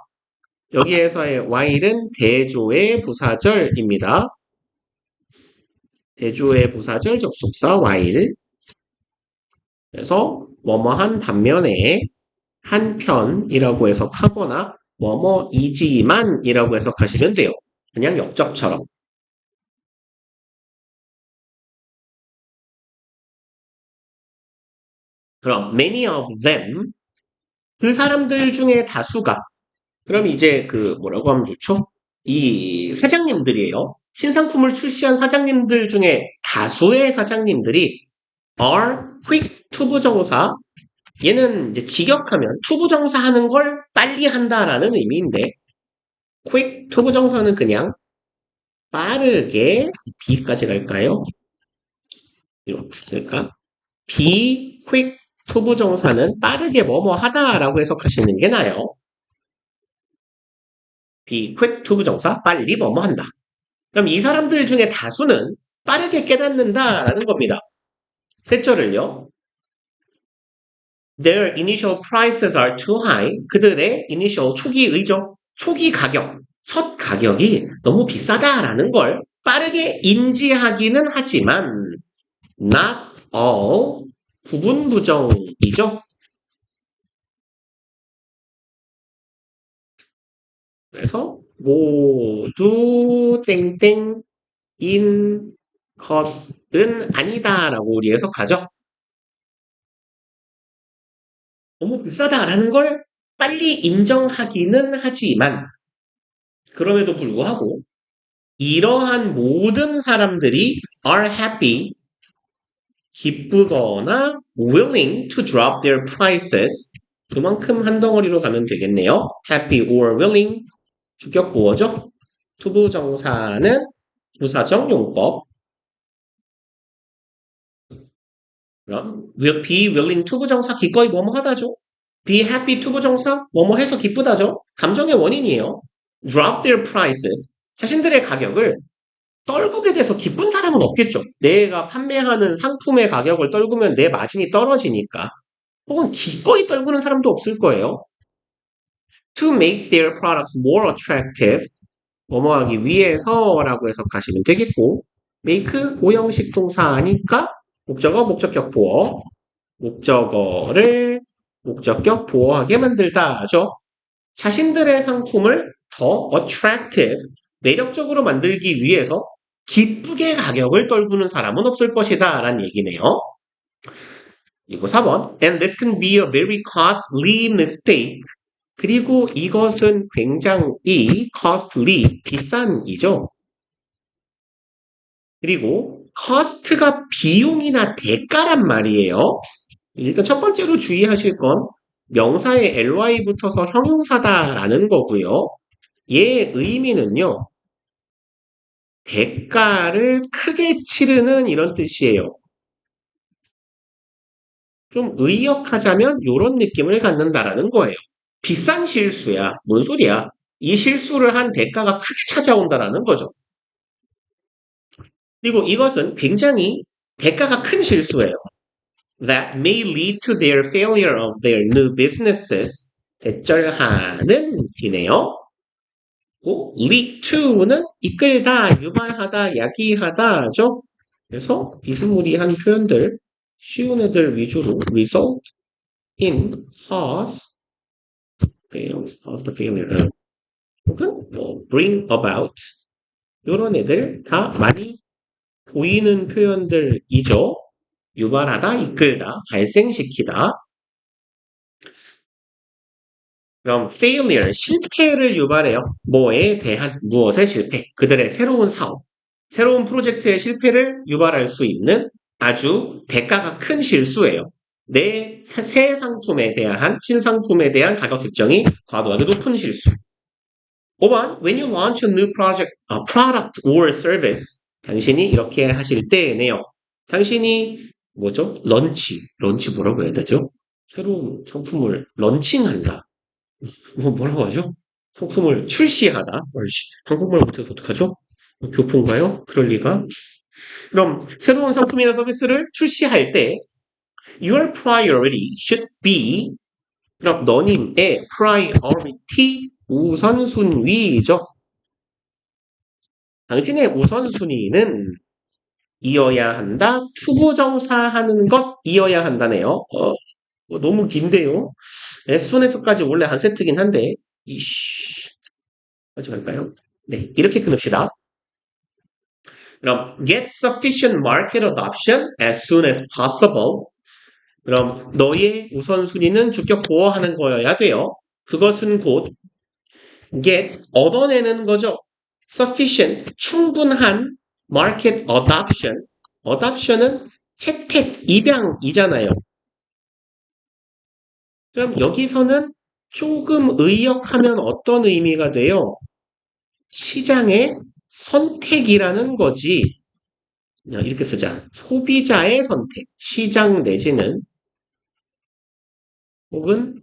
여기에서의 while은 대조의 부사절입니다. 대조의 부사절 접속사 while. 그래서 뭐뭐한 반면에 한편이라고 해석하거나 뭐뭐이지만이라고 해석하시면 돼요. 그냥 역접처럼. 그럼 many of them 그 사람들 중에 다수가 그럼 이제 그 뭐라고 하면 좋죠? 이 사장님들이에요. 신상품을 출시한 사장님들 중에 다수의 사장님들이 are quick 투부정사 얘는 이제 직역하면 투부정사 하는 걸 빨리 한다라는 의미인데 quick 투부정사는 그냥 빠르게 B까지 갈까요? 이렇게 쓸까? be quick 투부정사는 빠르게 뭐뭐 하다라고 해석하시는 게 나아요. be quick 투부정사 빨리 뭐뭐 한다. 그럼 이 사람들 중에 다수는 빠르게 깨닫는다라는 겁니다. 대절을요. Their initial prices are too high. 그들의 initial 초기 의적, 초기 가격, 첫 가격이 너무 비싸다라는 걸 빠르게 인지하기는 하지만 not all 부분 부정이죠. 그래서 모두 땡땡인 것은 아니다라고 우리 해석하죠. 너무 비싸다라는 걸 빨리 인정하기는 하지만 그럼에도 불구하고 이러한 모든 사람들이 are happy 기쁘거나 willing to drop their prices 그만큼 한 덩어리로 가면 되겠네요. happy or willing 주격 보어죠. 투부정사는 부사적 용법 그럼 will be willing to 부정사 기꺼이 뭐뭐 하다죠. be happy to 부정사 뭐뭐 해서 기쁘다죠. 감정의 원인이에요. drop their prices 자신들의 가격을 떨구게 돼서 기쁜 사람은 없겠죠. 내가 판매하는 상품의 가격을 떨구면 내 마진이 떨어지니까. 혹은 기꺼이 떨구는 사람도 없을 거예요. To make their products more attractive 뭐뭐 하기 위해서라고 해석하시면 되겠고 make 고형식 동사니까 목적어, 목적격 보어 목적어를 목적격 보어하게 만들다죠. 자신들의 상품을 더 attractive, 매력적으로 만들기 위해서 기쁘게 가격을 떨구는 사람은 없을 것이다 라는 얘기네요. 그리고 4번 And this can be a very costly mistake. 그리고 이것은 굉장히 costly, 비싼이죠. 그리고 cost가 비용이나 대가란 말이에요. 일단 첫 번째로 주의하실 건 명사에 ly 붙어서 형용사다라는 거고요. 얘의 의미는요. 대가를 크게 치르는 이런 뜻이에요. 좀 의역하자면 이런 느낌을 갖는다라는 거예요. 비싼 실수야. 뭔 소리야? 이 실수를 한 대가가 크게 찾아온다라는 거죠. 그리고 이것은 굉장히 대가가 큰 실수예요. That may lead to their failure of their new businesses. 대절하는 이네요. lead to는 이끌다, 유발하다, 야기하다죠. 그래서 비스무리한 표현들, 쉬운 애들 위주로 result in cause the failure, 혹은 bring about 이런 애들 다 많이 보이는 표현들이죠. 유발하다, 이끌다, 발생시키다. 그럼 failure, 실패를 유발해요. 뭐에 대한 무엇의 실패? 그들의 새로운 사업, 새로운 프로젝트의 실패를 유발할 수 있는 아주 대가가 큰 실수예요. 내 새 상품에 대한, 신상품에 대한 가격 결정이 과도하게 높은 실수. 5번, when you launch a new product or service, 당신이 이렇게 하실 때네요. 당신이 뭐죠? 런치 뭐라고 해야 되죠? 새로운 상품을 런칭한다. 뭐라고 하죠? 상품을 출시하다. 한국말 못해서 어떡하죠? 교포인가요? 그럴 리가. 그럼 새로운 상품이나 서비스를 출시할 때 your priority should be 그럼 너님의 priority 우선순위죠. 당신의 우선순위는 이어야 한다. 투부정사 하는 것 이어야 한다네요. 너무 긴데요. SNS까지 원래 한 세트긴 한데 어디 갈까요? 네, 이렇게 끊읍시다. 그럼 get sufficient market adoption as soon as possible. 그럼 너의 우선순위는 주격 보호하는 거여야 돼요. 그것은 곧 get 얻어내는 거죠. sufficient 충분한 market adoption. adoption은 채택, 입양이잖아요. 그럼 여기서는 조금 의역하면 어떤 의미가 돼요? 시장의 선택이라는 거지. 이렇게 쓰자. 소비자의 선택, 시장 내지는 혹은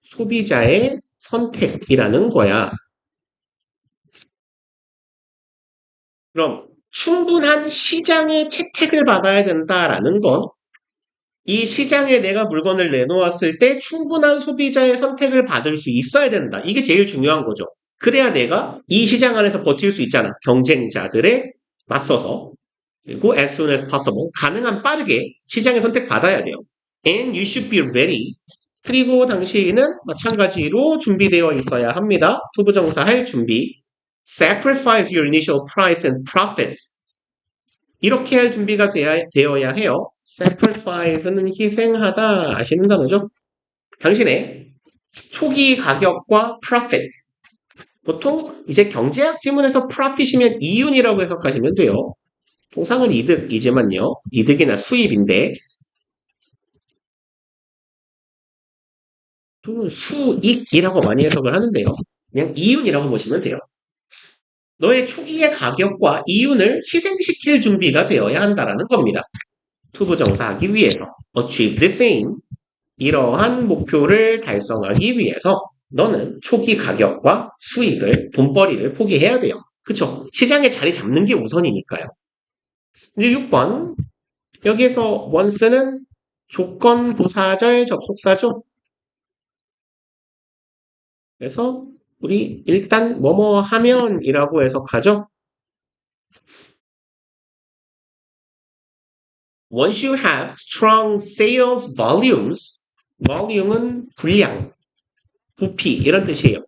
소비자의 선택이라는 거야. 그럼 충분한 시장의 채택을 받아야 된다라는 건 이 시장에 내가 물건을 내놓았을 때 충분한 소비자의 선택을 받을 수 있어야 된다. 이게 제일 중요한 거죠. 그래야 내가 이 시장 안에서 버틸 수 있잖아. 경쟁자들에 맞서서. 그리고 as soon as possible. 가능한 빠르게 시장의 선택 받아야 돼요. And you should be ready. 그리고 당신은 마찬가지로 준비되어 있어야 합니다. 투부정사 할 준비. Sacrifice your initial price and profits. 이렇게 할 준비가 되어야 해요. Sacrifice는 희생하다 아시는 단어죠? 당신의 초기 가격과 profit. 보통 이제 경제학 지문에서 profit이면 이윤이라고 해석하시면 돼요. 통상은 이득이지만요. 이득이나 수입인데 또는 수익이라고 많이 해석을 하는데요. 그냥 이윤이라고 보시면 돼요. 너의 초기의 가격과 이윤을 희생시킬 준비가 되어야 한다는 겁니다. 투부정사하기 위해서 achieve the same 이러한 목표를 달성하기 위해서 너는 초기 가격과 수익을 돈벌이를 포기해야 돼요. 그쵸? 시장에 자리 잡는 게 우선이니까요. 이제 6번 여기에서 once는 조건 부사절 접속사죠. 그래서 우리 일단 뭐뭐 하면이라고 해석하죠. Once you have strong sales volumes, volume은 분량, 부피 이런 뜻이에요.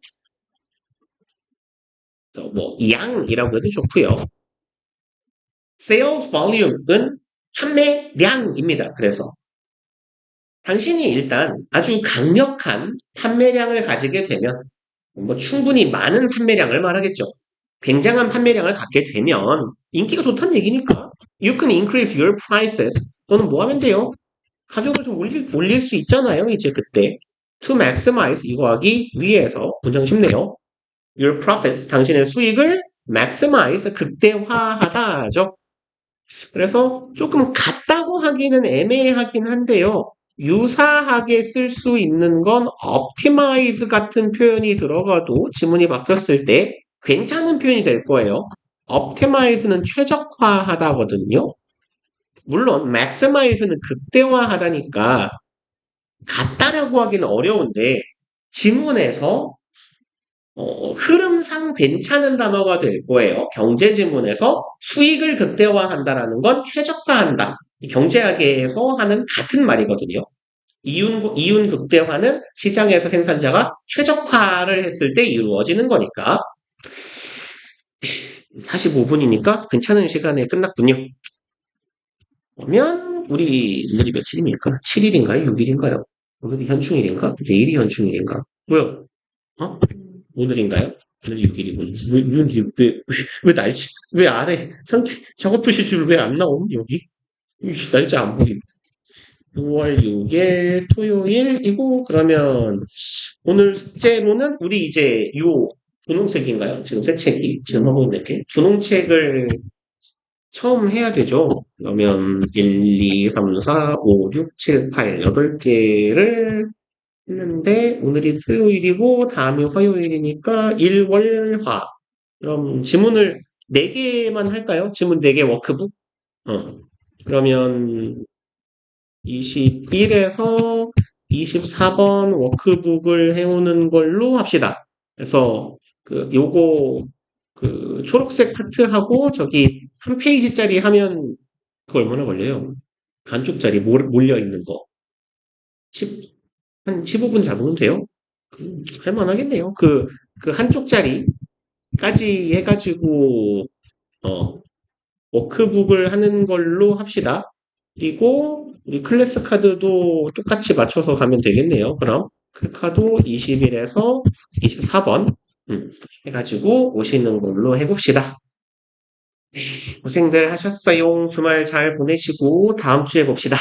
뭐 양이라고 해도 좋고요. Sales volume은 판매량입니다. 그래서 당신이 일단 아주 강력한 판매량을 가지게 되면 뭐 충분히 많은 판매량을 말하겠죠. 굉장한 판매량을 갖게 되면 인기가 좋다는 얘기니까 You can increase your prices 또는 뭐 하면 돼요? 가격을 좀 올릴 수 있잖아요. 이제 그때 To maximize 이거 하기 위해서 문장 쉽네요. Your profits 당신의 수익을 maximize 극대화하다죠. 그래서 조금 같다고 하기는 애매하긴 한데요. 유사하게 쓸 수 있는 건 optimize 같은 표현이 들어가도 지문이 바뀌었을 때 괜찮은 표현이 될 거예요. optimize는 최적화하다거든요. 물론 maximize는 극대화하다니까 같다라고 하기는 어려운데 지문에서 흐름상 괜찮은 단어가 될 거예요. 경제 지문에서 수익을 극대화한다라는 건 최적화한다. 경제학에서 하는 같은 말이거든요. 이윤 극대화는 시장에서 생산자가 최적화를 했을 때 이루어지는 거니까 45분이니까 괜찮은 시간에 끝났군요. 그러면 우리 오늘이 며칠입니까? 7일인가요? 6일인가요? 오늘이 현충일인가? 내일이 현충일인가? 뭐요? 어? 오늘인가요? 오늘 6일이군. 왜 날짜, 왜 아래, 작업 표시줄 왜 안 나옴? 여기? 날짜 안 보임. 6월 6일 토요일이고, 그러면 오늘 숙제로는 우리 이제 요 분홍책인가요? 지금 새 책이 지금 하고 있는 게 분홍책을 처음 해야 되죠. 그러면 1, 2, 3, 4, 5, 6, 7, 8, 8개를 했는데 오늘이 토요일이고 다음이 화요일이니까 일월화. 그럼 지문을 4개만 할까요? 지문 4개 워크북? 어. 그러면 21에서 24번 워크북을 해오는 걸로 합시다. 그래서 요거 초록색 파트하고 저기 한 페이지짜리 하면 그거 얼마나 걸려요? 반쪽짜리 몰려 있는 거. 한 15분 잡으면 돼요? 할만하겠네요. 그 한쪽짜리까지 해가지고, 워크북을 하는 걸로 합시다. 그리고 우리 클래스 카드도 똑같이 맞춰서 가면 되겠네요. 그럼 클카도 20일에서 24번 해가지고 오시는 걸로 해봅시다. 고생들 하셨어요. 주말 잘 보내시고 다음 주에 봅시다.